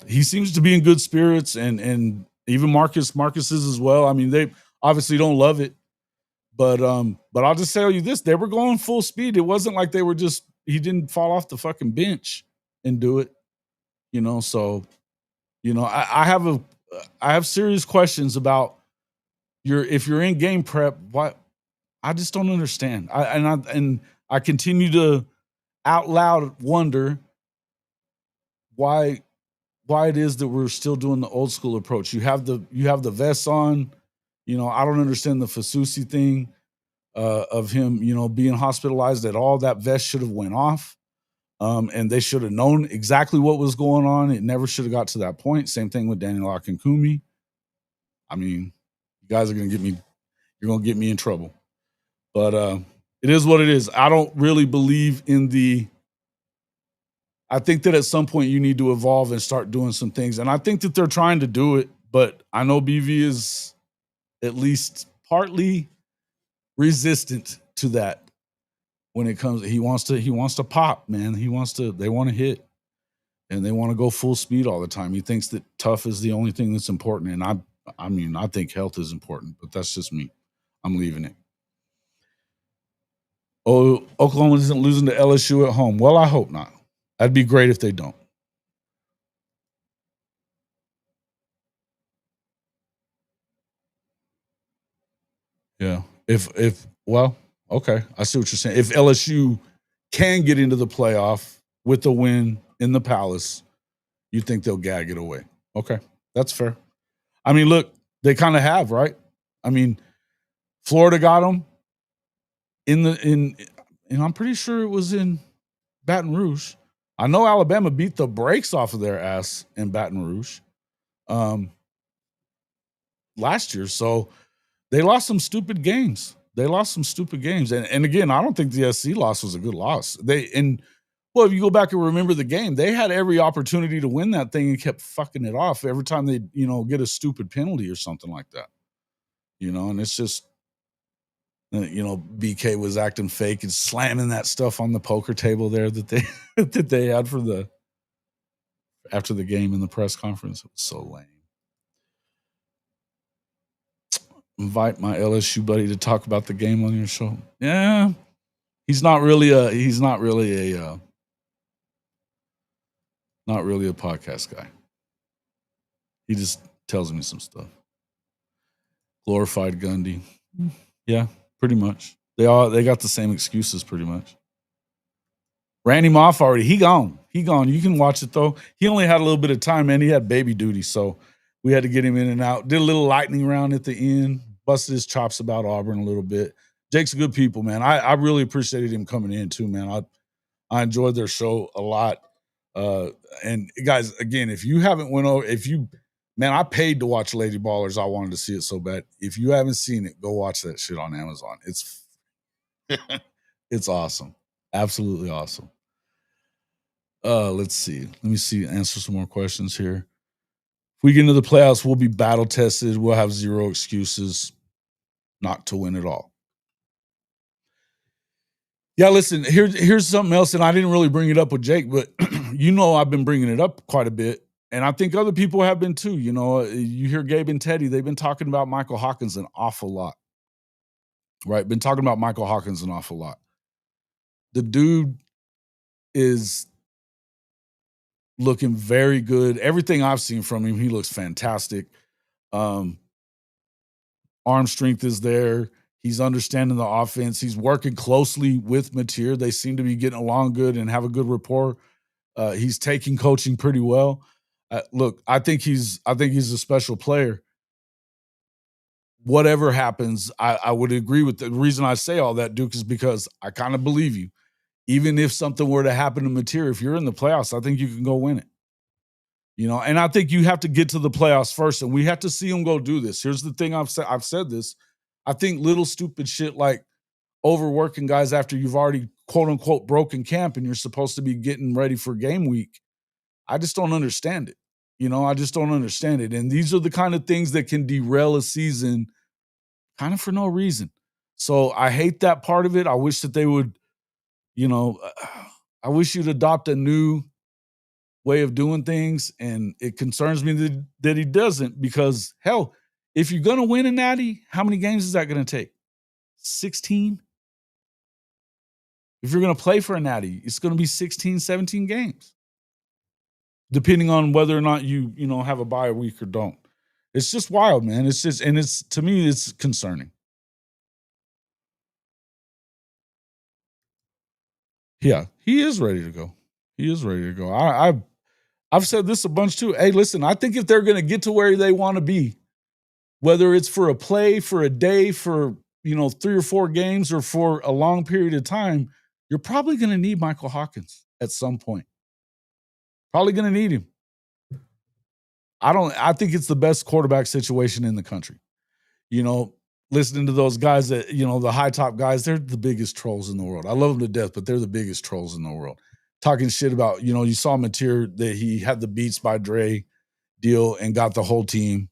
He seems to be in good spirits, and even Marcus is as well. I mean, they obviously don't love it, but I'll just tell you this: they were going full speed. It wasn't like they were he didn't fall off the fucking bench and do it, So, I have serious questions about if you're in game prep. What I just don't understand. I continue to out loud wonder why it is that we're still doing the old school approach. You have the vests on. I don't understand the Fasusi thing of him, being hospitalized at all. That vest should have went off, and they should have known exactly what was going on. It never should have got to that point. Same thing with Daniel Akinkumi. I mean, you guys are going to get me. You're going to get me in trouble. But it is what it is. I don't really believe in I think that at some point you need to evolve and start doing some things. And I think that they're trying to do it, but I know BV is at least partly resistant to that when it comes. He wants to pop, man. They want to hit, and they want to go full speed all the time. He thinks that tough is the only thing that's important. And I think health is important, but that's just me. I'm leaving it. Oh, Oklahoma isn't losing to LSU at home. Well, I hope not. That'd be great if they don't. Yeah. Okay. I see what you're saying. If LSU can get into the playoff with a win in the Palace, you think they'll gag it away. Okay. That's fair. I mean, look, they kind of have, right? I mean, Florida got them and I'm pretty sure it was in Baton Rouge. I know Alabama beat the brakes off of their ass in Baton Rouge last year. So they lost some stupid games. And again, I don't think the SC loss was a good loss. If you go back and remember the game, they had every opportunity to win that thing and kept fucking it off every time they, get a stupid penalty or something like that. And it's just, BK was acting fake and slamming that stuff on the poker table there that they had after the game in the press conference. It was so lame. Invite my LSU buddy to talk about the game on your show. Yeah, he's not really a podcast guy. He just tells me some stuff. Glorified Gundy. Yeah, pretty much. They got the same excuses pretty much. Randy Moff already. He gone. You can watch it though. He only had a little bit of time, man. He had baby duty, so we had to get him in and out. Did a little lightning round at the end. Busted his chops about Auburn a little bit. Jake's a good people, man. I really appreciated him coming in too, man. I enjoyed their show a lot. And guys, again, if you haven't I paid to watch Lady Ballers. I wanted to see it so bad. If you haven't seen it, go watch that shit on Amazon. It's awesome. Absolutely awesome. Let's see. Let me see. Answer some more questions here. If we get into the playoffs, we'll be battle tested. We'll have zero excuses not to win at all. Yeah, listen, here's something else, and I didn't really bring it up with Jake, but I've been bringing it up quite a bit. And I think other people have been too. You know, you hear Gabe and Teddy, they've been talking about Michael Hawkins an awful lot, right? Been talking about Michael Hawkins an awful lot. The dude is looking very good. Everything I've seen from him, he looks fantastic. Arm strength is there. He's understanding the offense. He's working closely with Mateer. They seem to be getting along good and have a good rapport. He's taking coaching pretty well. Look, I think he's a special player. Whatever happens, I would agree with the reason I say all that, Duke, is because I kind of believe you. Even if something were to happen to Mateer, if you're in the playoffs, I think you can go win it. You know, and I think you have to get to the playoffs first, and we have to see him go do this. Here's the thing I've said this. I think little stupid shit like overworking guys after you've already quote unquote broken camp and you're supposed to be getting ready for game week. I just don't understand it. You know, I just don't understand it. And these are the kind of things that can derail a season kind of for no reason. So I hate that part of it. I wish that they would, you know, I wish you'd adopt a new way of doing things. And it concerns me that he doesn't, because hell, if you're going to win a natty, how many games is that going to take? 16? If you're going to play for a natty, it's going to be 16, 17 games, depending on whether or not you have a bye week or don't. It's just wild, man. It's just, and it's, to me, it's concerning. Yeah, he is ready to go. He is ready to go. I've said this a bunch too. Hey, listen, I think if they're going to get to where they want to be, whether it's for a play, for a day, for 3 or 4 games, or for a long period of time, you're probably going to need Michael Hawkins at some point. Probably going to need him. I think it's the best quarterback situation in the country. You know, listening to those guys that, the high top guys, they're the biggest trolls in the world. I love them to death, but they're the biggest trolls in the world. Talking shit about, you saw Mateer that he had the Beats by Dre deal and got the whole team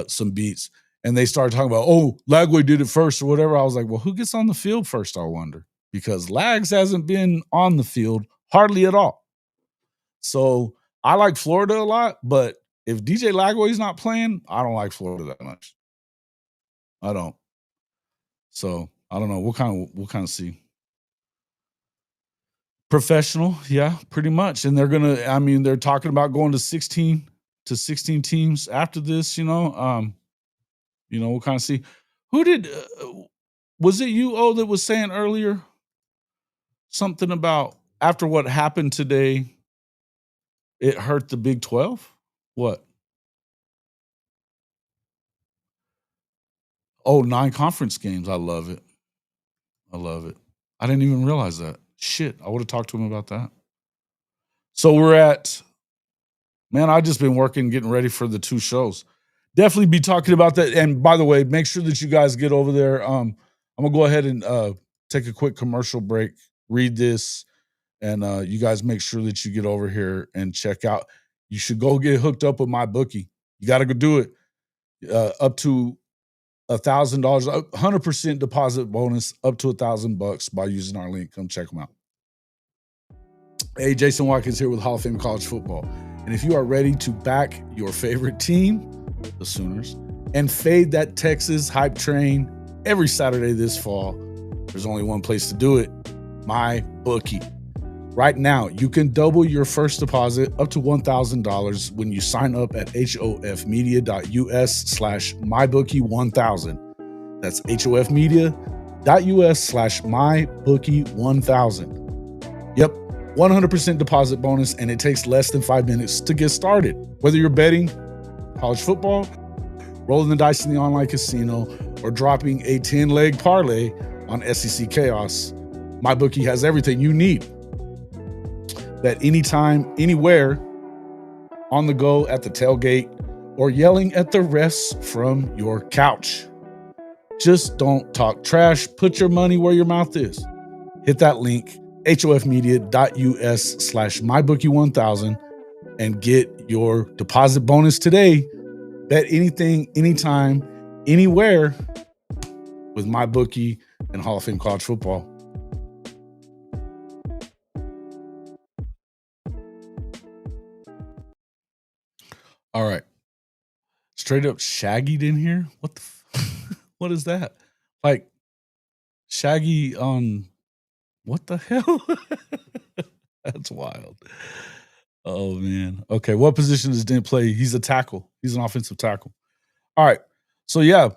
some beats. And they started talking about, oh, Lagway did it first or whatever. I was like, well, who gets on the field first, I wonder? Because Lags hasn't been on the field hardly at all. So I like Florida a lot, but if DJ Lagway's not playing, I don't like Florida that much. I don't. So I don't know. We'll kind of see. Professional, yeah, pretty much. And they're talking about going to 16 teams after this, we'll kind of see. Who did was it you, that was saying earlier something about after what happened today, it hurt the Big 12? What? Oh, 9 conference games. I love it. I didn't even realize that. Shit, I would have talked to him about that. So I've just been working, getting ready for the 2 shows. Definitely be talking about that. And by the way, make sure that you guys get over there. I'm gonna go ahead and take a quick commercial break, read this, and you guys make sure that you get over here and check out. You should go get hooked up with MyBookie. You got to go do it. Up to $1,000, 100% deposit bonus, up to $1,000 by using our link. Come check them out. Hey, Jason Watkins here with Hall of Fame College Football. And if you are ready to back your favorite team, the Sooners, and fade that Texas hype train every Saturday this fall, there's only one place to do it: MyBookie. Right now, you can double your first deposit up to $1,000 when you sign up at hofmedia.us/MyBookie1000. That's hofmedia.us/MyBookie1000. Yep, 100% deposit bonus, and it takes less than 5 minutes to get started. Whether you're betting college football, rolling the dice in the online casino, or dropping a 10-leg parlay on SEC Chaos, MyBookie has everything you need. Bet anytime, anywhere, on the go, at the tailgate, or yelling at the refs from your couch. Just don't talk trash. Put your money where your mouth is. Hit that link, hofmedia.us/MyBookie1000, and get your deposit bonus today. Bet anything, anytime, anywhere with MyBookie and Hall of Fame College Football. All right. Straight up shaggied in here? What the what is that? Like Shaggy on what the hell? That's wild. Oh man. Okay, what position does Dent play? He's a tackle. He's an offensive tackle. All right. So yeah,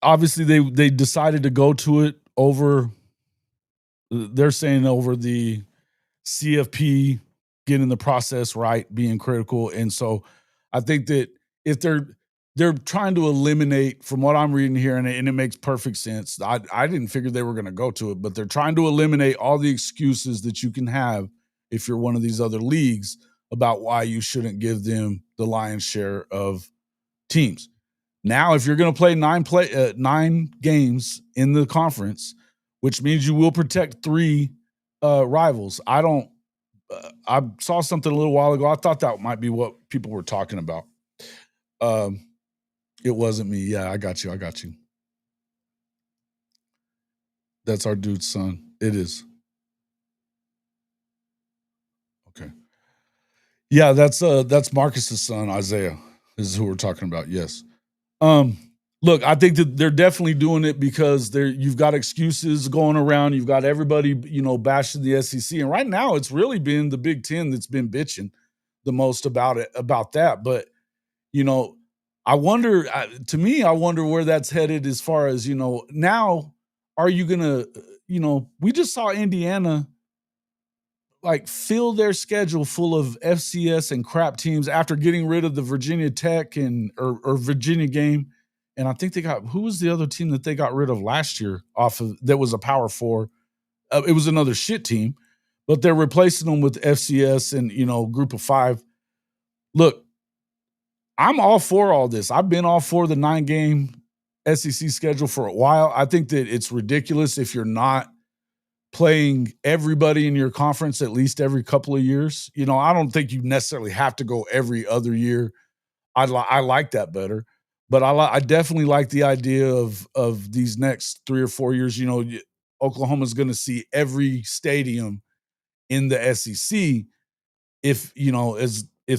obviously they decided to go to it over. They're saying over the CFP getting the process right, being critical, and so I think that if they're trying to eliminate, from what I'm reading here, and it makes perfect sense. I didn't figure they were going to go to it, but they're trying to eliminate all the excuses that you can have if you're one of these other leagues about why you shouldn't give them the lion's share of teams. Now, if you're going to play 9 games in the conference, which means you will protect 3 rivals. I saw something a little while ago. I thought that might be what people were talking about. It wasn't me. Yeah, I got you. That's our dude's son. It is. Okay. Yeah, that's Marcus's son, Isaiah, is who we're talking about. Yes. Look, I think that they're definitely doing it because you've got excuses going around. You've got everybody, bashing the SEC. And right now it's really been the Big Ten that's been bitching the most about that. But, I wonder where that's headed as far as, now are you going to, we just saw Indiana like fill their schedule full of FCS and crap teams after getting rid of the Virginia Tech or Virginia game. And I think who was the other team that they got rid of last year off of that was a Power 4? It was another shit team, but they're replacing them with FCS and, group of 5. Look, I'm all for all this. I've been all for the 9-game SEC schedule for a while. I think that it's ridiculous if you're not playing everybody in your conference at least every couple of years. I don't think you necessarily have to go every other year. I like that better, but I definitely like the idea of these next 3 or 4 years. Oklahoma's going to see every stadium in the SEC if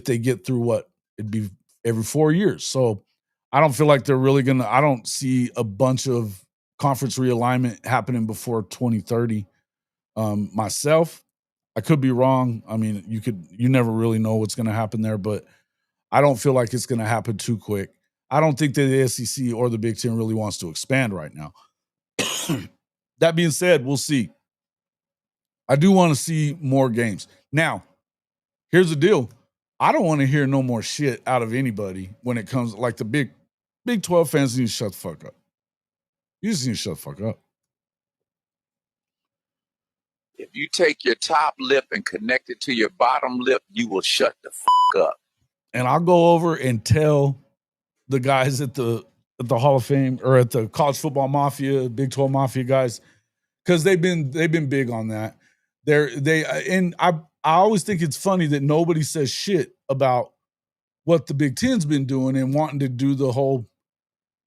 they get through it'd be every 4 years. So I don't feel like they're really I don't see a bunch of conference realignment happening before 2030. Myself, I could be wrong. I mean, you never really know what's going to happen there, but I don't feel like it's going to happen too quick. I don't think that the SEC or the Big Ten really wants to expand right now. That being said, we'll see. I do want to see more games. Now, here's the deal. I don't want to hear no more shit out of anybody when it comes like the Big 12 fans need to shut the fuck up. You just need to shut the fuck up. If you take your top lip and connect it to your bottom lip, you will shut the fuck up. And I'll go over and tell the guys at the Hall of Fame or at the College Football Mafia, Big 12 Mafia guys, because they've been big on that. I always think it's funny that nobody says shit about what the Big Ten's been doing and wanting to do the whole,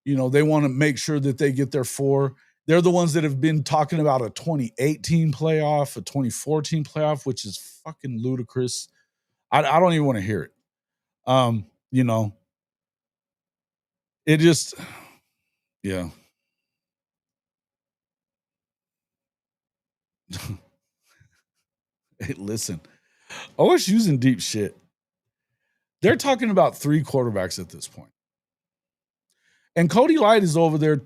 they want to make sure that they get their 4. They're the ones that have been talking about a 2018 playoff, a 2014 playoff, which is fucking ludicrous. I don't even want to hear it. It just, yeah. Hey, listen, OSU's in deep shit. They're talking about 3 quarterbacks at this point. And Cody Light is over there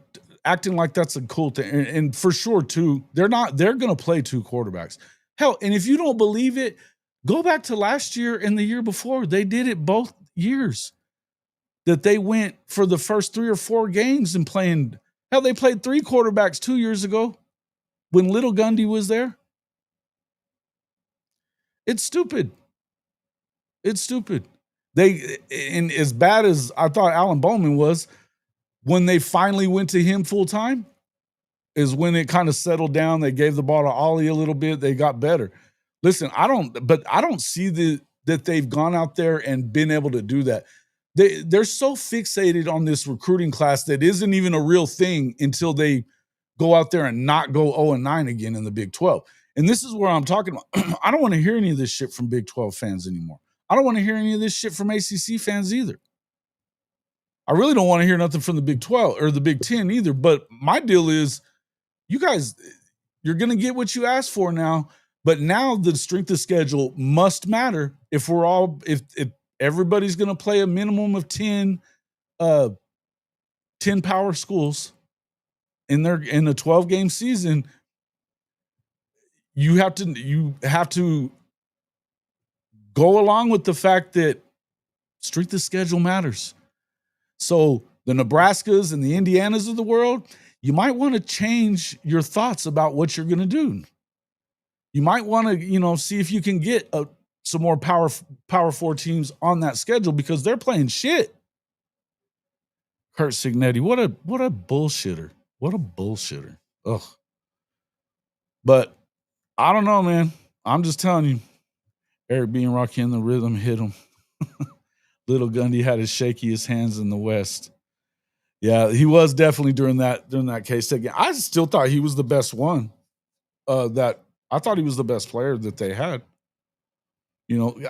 acting like that's a cool thing. And for sure, too, they're going to play 2 quarterbacks. Hell, and if you don't believe it, go back to last year and the year before. They did it both years that they went for the first 3 or 4 games and playing. Hell, they played 3 quarterbacks 2 years ago when Little Gundy was there. It's stupid. And as bad as I thought Alan Bowman was, when they finally went to him full time, is when it kind of settled down. They gave the ball to Ollie a little bit. They got better. Listen, I don't see that they've gone out there and been able to do that. They're so fixated on this recruiting class that isn't even a real thing until they go out there and not go 0-9 again in the Big 12. And this is where I'm talking about. I don't want to hear any of this shit from Big 12 fans anymore. I don't want to hear any of this shit from ACC fans either. I really don't want to hear nothing from the Big 12 or the Big 10 either. But my deal is, you guys, you're going to get what you asked for now. But now the strength of schedule must matter if everybody's going to play a minimum of 10 power schools in the 12-game season. You have to go along with the fact that strength of schedule matters. So the Nebraskas and the Indianas of the world, you might want to change your thoughts about what you're going to do. You might want to, see if you can get some more power 4 teams on that schedule because they're playing shit. Kurt Signetti, what a bullshitter. What a bullshitter. Ugh. But I don't know, man. I'm just telling you. Eric B. and Rocky in the rhythm hit him. Little Gundy had his shakiest hands in the West. Yeah, he was definitely during that K-State game. I still thought he was the best one. I thought he was the best player that they had.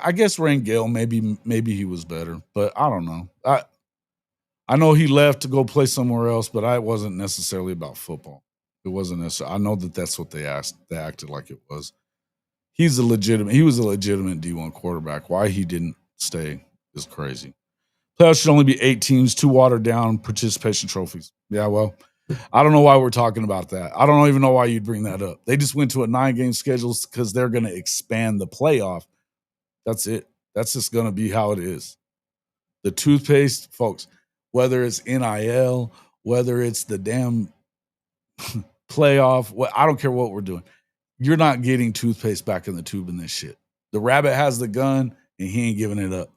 I guess Rain Gale, maybe he was better, but I don't know. I know he left to go play somewhere else, but it wasn't necessarily about football. It wasn't necessarily. I know that's what they asked. They acted like it was. He was a legitimate D1 quarterback. Why he didn't stay is crazy. Playoffs should only be 8 teams, 2 watered down participation trophies. Yeah, well, I don't know why we're talking about that. I don't even know why you'd bring that up. They just went to a 9-game schedule because they're going to expand the playoff. That's it. That's just going to be how it is. The toothpaste, folks, whether it's NIL, whether it's the damn playoff, I don't care what we're doing. You're not getting toothpaste back in the tube in this shit. The rabbit has the gun, and he ain't giving it up.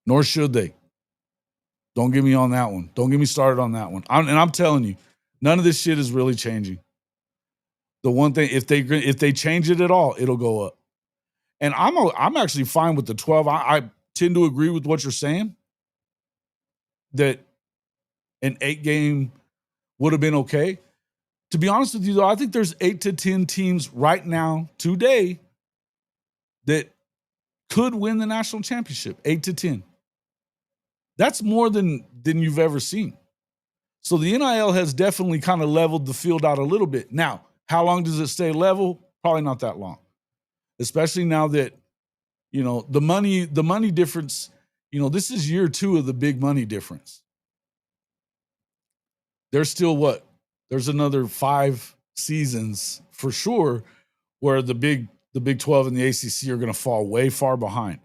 Nor should they. Don't get me on that one. Don't get me started on that one. I'm telling you, none of this shit is really changing. The one thing, if they change it at all, it'll go up. And I'm actually fine with the 12. I tend to agree with what you're saying, that an 8-game would have been okay. To be honest with you, though, I think there's 8 to 10 teams right now, today, that could win the national championship. 8 to 10. That's more than you've ever seen. So the NIL has definitely kind of leveled the field out a little bit. Now, how long does it stay level? Probably not that long. Especially now that, the money difference, this is year 2 of the big money difference. There's still there's another 5 seasons for sure where the Big 12 and the ACC are going to fall way far behind.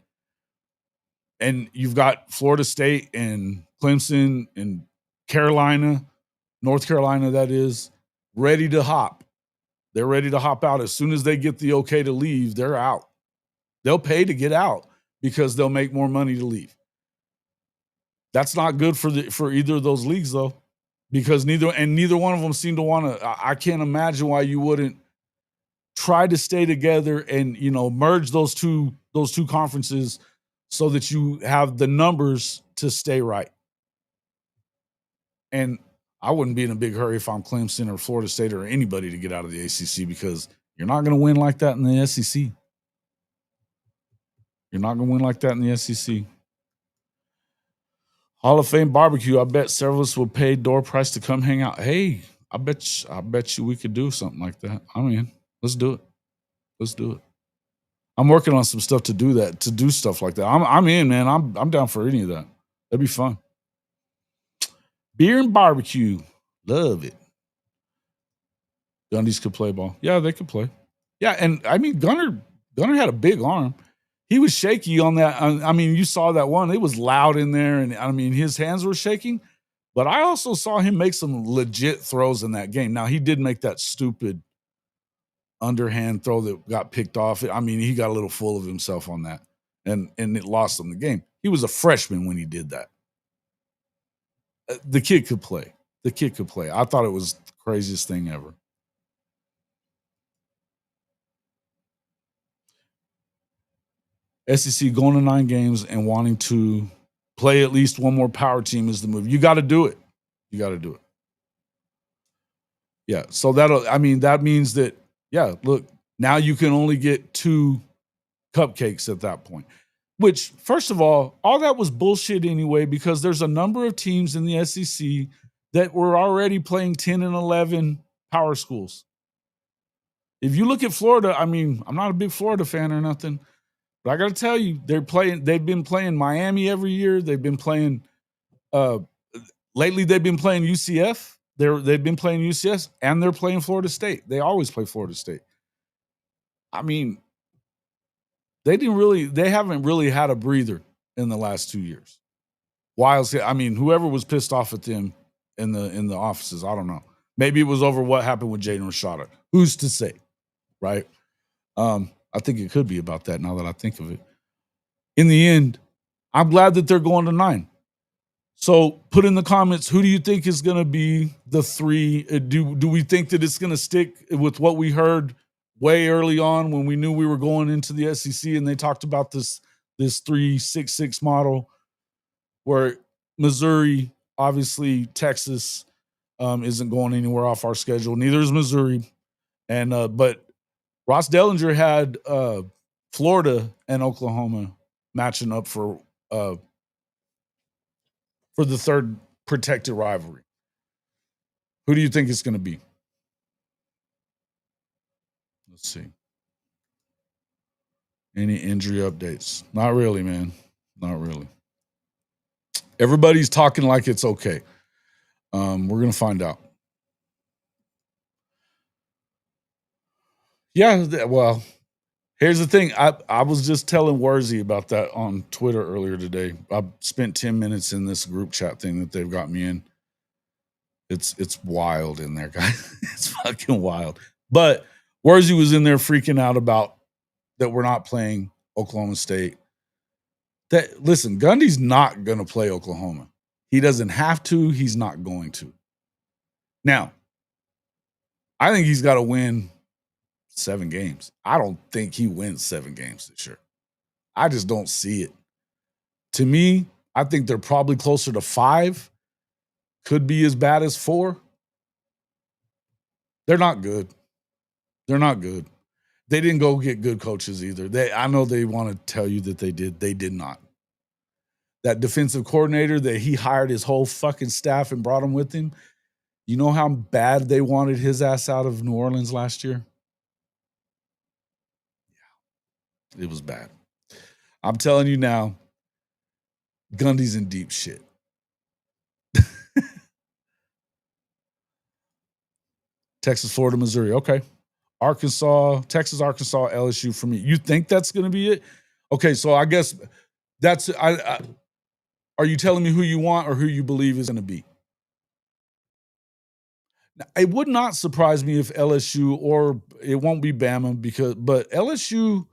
And you've got Florida State and Clemson and Carolina, North Carolina, that is, ready to hop. They're ready to hop out. As soon as they get the okay to leave, they're out. They'll pay to get out because they'll make more money to leave. That's not good for either of those leagues, though, because neither one of them seem to want to. I can't imagine why you wouldn't try to stay together and merge those two conferences so that you have the numbers to stay right. And I wouldn't be in a big hurry if I'm Clemson or Florida State or anybody to get out of the ACC, because you're not going to win like that in the SEC. You're not going to win like that in the SEC. Hall of Fame barbecue. I bet several of us would pay door price to come hang out. Hey, I bet you we could do something like that. I'm in. Let's do it. Let's do it. I'm working on some stuff to do stuff like that. I'm in, man. I'm down for any of that. That'd be fun. Beer and barbecue. Love it. Gundy's could play ball. Yeah, they could play. Yeah, and I mean, Gunner had a big arm. He was shaky on that. I mean, you saw that one. It was loud in there, and I mean, his hands were shaking. But I also saw him make some legit throws in that game. Now, he did make that stupid underhand throw that got picked off. I mean, he got a little full of himself on that, and it lost him the game. He was a freshman when he did that. The kid could play. I thought it was the craziest thing ever. SEC going to 9 games and wanting to play at least one more power team is the move. You got to do it. Yeah. So that means that, yeah, look, now you can only get 2 cupcakes at that point. Which, first of all that was bullshit anyway, because there's a number of teams in the SEC that were already playing 10 and 11 power schools. If you look at Florida, I mean, I'm not a big Florida fan or nothing, but I got to tell you, they've been playing Miami every year. They've been playing, lately they've been playing UCF. They've been playing UCS, and they're playing Florida State. They always play Florida State. I mean, they haven't really had a breather in the last 2 years. I mean, whoever was pissed off at them in the offices, I don't know. Maybe it was over what happened with Jaden Rashada. Who's to say, right? I think it could be about that now that I think of it. In the end, I'm glad that they're going to 9. So put in the comments, who do you think is going to be the 3? Do we think that it's going to stick with what we heard way early on when we knew we were going into the SEC and they talked about this 3-6-6 model where Missouri, obviously Texas isn't going anywhere off our schedule. Neither is Missouri. And but Ross Dellinger had Florida and Oklahoma matching up for the third protected rivalry. Who do you think it's going to be? Let's see. Any injury updates? Not really, man. Not really. Everybody's talking like it's okay. We're going to find out. Yeah, well, here's the thing. I was just telling Warzy about that on Twitter earlier today. I spent 10 minutes in this group chat thing that they've got me in. It's wild in there, guys. It's fucking wild. But Warzy was in there freaking out about that we're not playing Oklahoma State. Listen, Gundy's not going to play Oklahoma. He doesn't have to. He's not going to. Now, I think he's got to win 7 games. I don't think he wins 7 games this year. I just don't see it. To me, I think they're probably closer to 5. Could be as bad as 4. They're not good. They're not good. They didn't go get good coaches either. I know they want to tell you that they did. They did not. That defensive coordinator that he hired his whole fucking staff and brought him with him, you know how bad they wanted his ass out of New Orleans last year? Yeah, it was bad. I'm telling you now, Gundy's in deep shit. Texas, Florida, Missouri. Okay. Arkansas, Texas, Arkansas, LSU for me. You think that's going to be it? Okay, so I guess that's are you telling me who you want or who you believe is going to be? Now, it would not surprise me if LSU, or it won't be Bama, but LSU,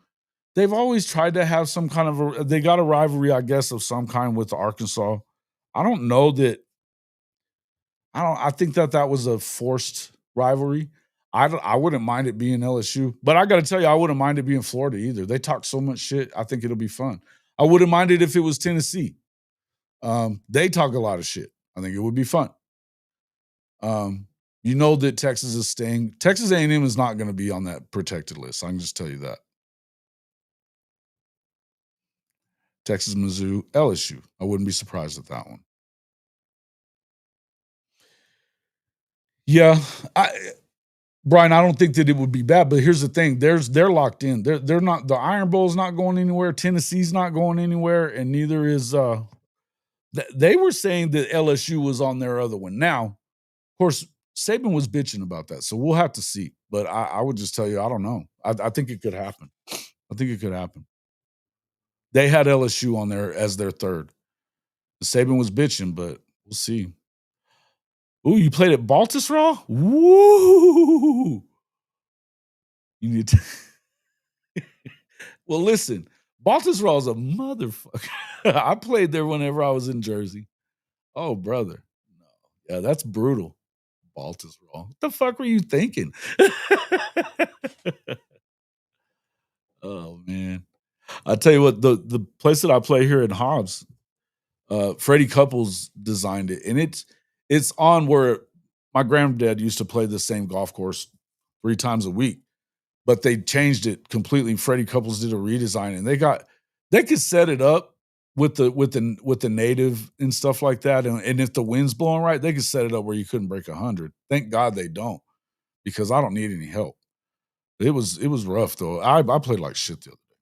they've always tried to have some kind of they got a rivalry, I guess, of some kind with Arkansas. I don't know that. I think that was a forced rivalry. I wouldn't mind it being LSU, but I got to tell you, I wouldn't mind it being Florida either. They talk so much shit. I think it'll be fun. I wouldn't mind it if it was Tennessee. They talk a lot of shit. I think it would be fun. You know that Texas is staying. Texas A&M is not going to be on that protected list. I can just tell you that. Texas, Mizzou, LSU. I wouldn't be surprised at that one. Yeah, Brian, I don't think that it would be bad, but here's the thing: they're locked in. They're not. The Iron Bowl's not going anywhere. Tennessee's not going anywhere, and neither is. They were saying that LSU was on their other one. Now, of course, Saban was bitching about that, so we'll have to see. But I would just tell you, I don't know. I think it could happen. I think it could happen. They had LSU on there as their third. Saban was bitching, but we'll see. Ooh, you played at Baltusrol? Woo! You need to. Well, listen, Baltusrol is a motherfucker. I played there whenever I was in Jersey. Oh, brother. No. Yeah, that's brutal. Baltusrol. What the fuck were you thinking? Oh, man. I tell you what, the place that I play here in Hobbs, Freddie Couples designed it, and it's on where my granddad used to play the same golf course 3 times a week, but they changed it completely. Freddie Couples did a redesign, and they got They could set it up with the native and stuff like that, and if the wind's blowing right, they could set it up where you couldn't break 100. Thank God they don't, because I don't need any help. It was rough though. I played like shit the other day,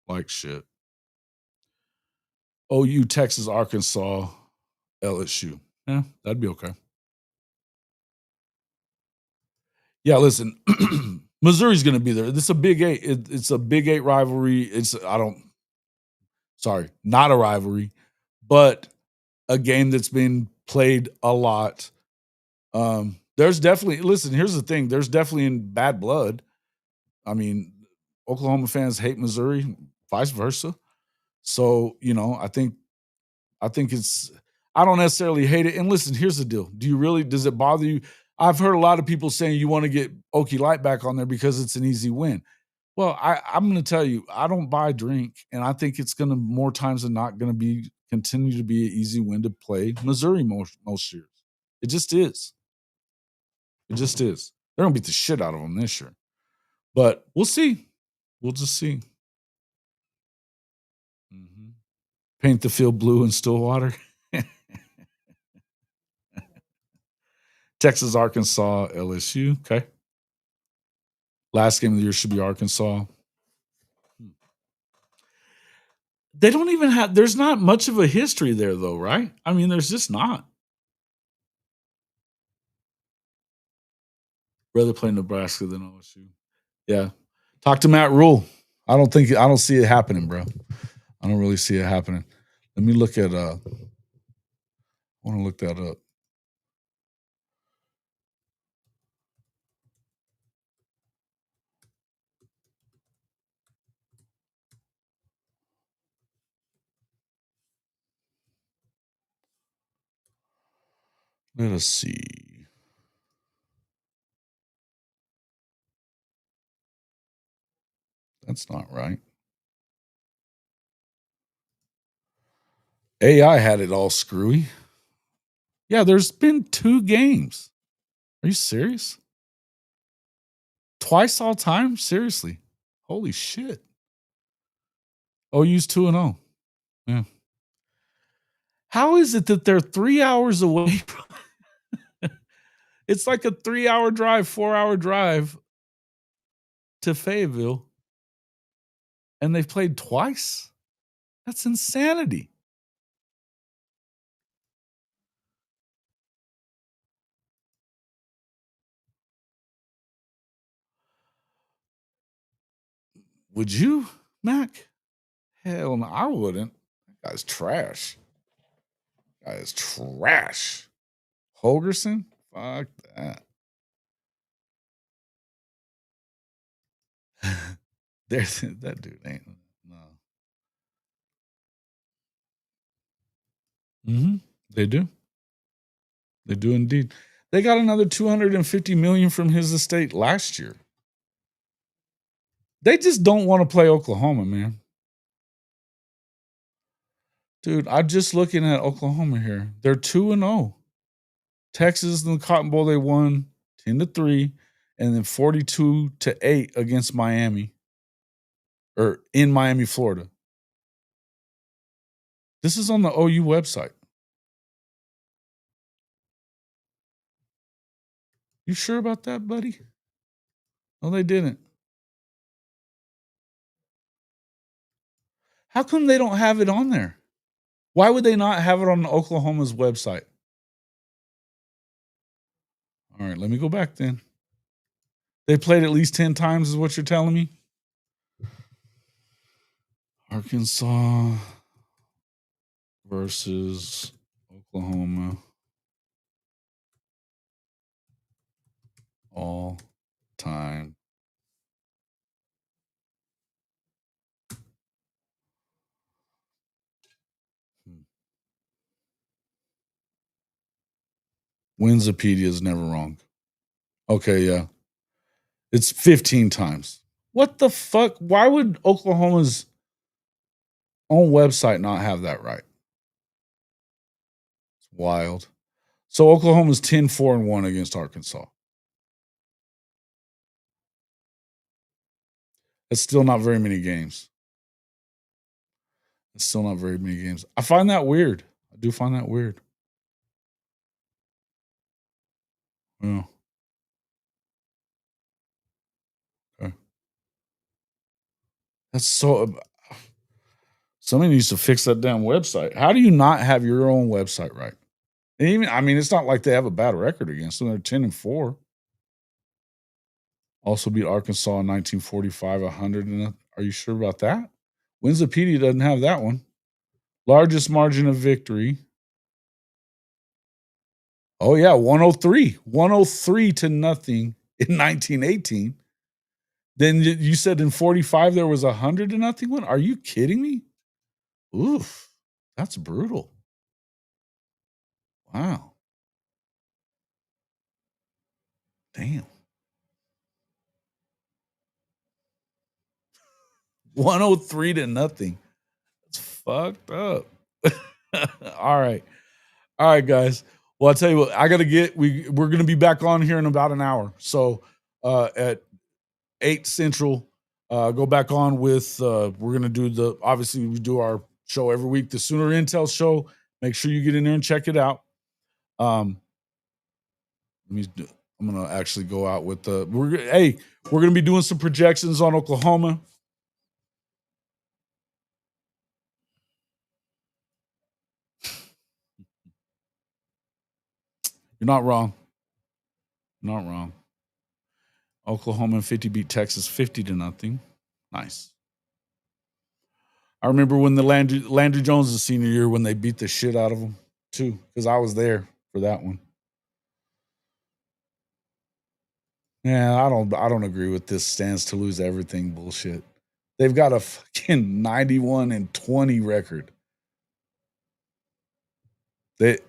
like shit. OU, Texas, Arkansas, LSU. Yeah, that'd be okay. Yeah, listen, Missouri's going to be there. It's a Big 8. It's a Big 8 rivalry. Not a rivalry, but a game that's been played a lot. There's definitely, listen, here's the thing. There's definitely in bad blood. I mean, Oklahoma fans hate Missouri, vice versa. So, I think I don't necessarily hate it. And listen, here's the deal. Does it bother you? I've heard a lot of people saying you want to get Okie Light back on there because it's an easy win. Well, I'm going to tell you, I don't buy drink, and I think it's going to more times than not going to continue to be an easy win to play Missouri most years. It just is. It just is. They're going to beat the shit out of them this year, but we'll see. We'll just see. Mm-hmm. Paint the field blue in Stillwater. Texas, Arkansas, LSU. Okay. Last game of the year should be Arkansas. They don't even have, there's not much of a history there though, right? I mean, there's just not. Rather play Nebraska than OSU. Yeah. Talk to Matt Rule. I don't see it happening, bro. I don't really see it happening. Let me look at I want to look that up. Let us see. That's not right. AI had it all screwy. Yeah, there's been 2 games. Are you serious? Twice all time? Seriously. Holy shit. OU's 2-0. Yeah. How is it that they're 3 hours away from it's like a 3-hour drive, 4-hour drive to Fayetteville, and they've played twice? That's insanity. Would you, Mac? Hell no, I wouldn't. That guy's trash. That guy is trash. Holgerson? Fuck that. There's that dude ain't no. Mm-hmm. They do. They do indeed. They got another $250 million from his estate last year. They just don't want to play Oklahoma, man. Dude, I'm just looking at Oklahoma here. They're 2-0. Texas in the Cotton Bowl, they won 10-3, and then 42-8 against Miami, or in Miami, Florida. This is on the OU website. You sure about that, buddy? No, they didn't. How come they don't have it on there? Why would they not have it on Oklahoma's website? All right, let me go back then. They played at least 10 times, is what you're telling me? Arkansas versus Oklahoma. All time. Winsipedia is never wrong. Okay, yeah. It's 15 times. What the fuck? Why would Oklahoma's own website not have that right? It's wild. So Oklahoma's 10-4-1 against Arkansas. That's still not very many games. It's still not very many games. I find that weird. I do find that weird. Yeah. Okay. That's so. Somebody needs to fix that damn website. How do you not have your own website right? And even, I mean, it's not like they have a bad record against them. They're 10-4. Also beat Arkansas in 1945, 100. Are you sure about that? Wikipedia doesn't have that one. Largest margin of victory. Oh, yeah, 103. 103 to nothing in 1918. Then you said in 45 there was 100 to nothing one? Are you kidding me? Oof, that's brutal. Wow. Damn. 103 to nothing. That's fucked up. All right. All right, guys. Well, I'll tell you what, I gotta get we're gonna be back on here in about an hour. So at 8 Central, go back on with we're gonna do obviously we do our show every week, the Sooner Intel show. Make sure you get in there and check it out. I'm gonna actually go out with we're gonna be doing some projections on Oklahoma. You're not wrong. Not wrong. Oklahoma 50 beat Texas 50 to nothing. Nice. I remember when the Landry Jones' senior year when they beat the shit out of him too, because I was there for that one. Yeah, I don't agree with this stands to lose everything bullshit. They've got a fucking 91-20 record. Let's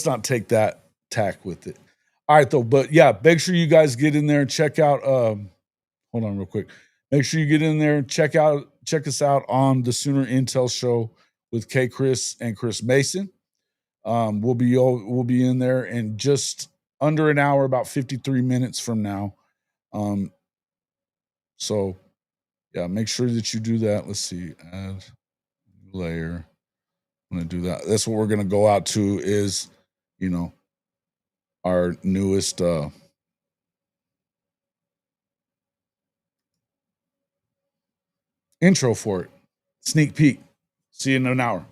not take that tack with it. All right, though, but yeah, make sure you guys get in there and check out. Hold on, real quick. Make sure you get in there and check us out on the Sooner Intel show with K. Chris and Chris Mason. We'll be in there in just under an hour, about 53 minutes from now. So yeah, make sure that you do that. Let's see, add layer. I'm gonna do that. That's what we're gonna go out to is, our newest intro for it. Sneak peek. See you in an hour.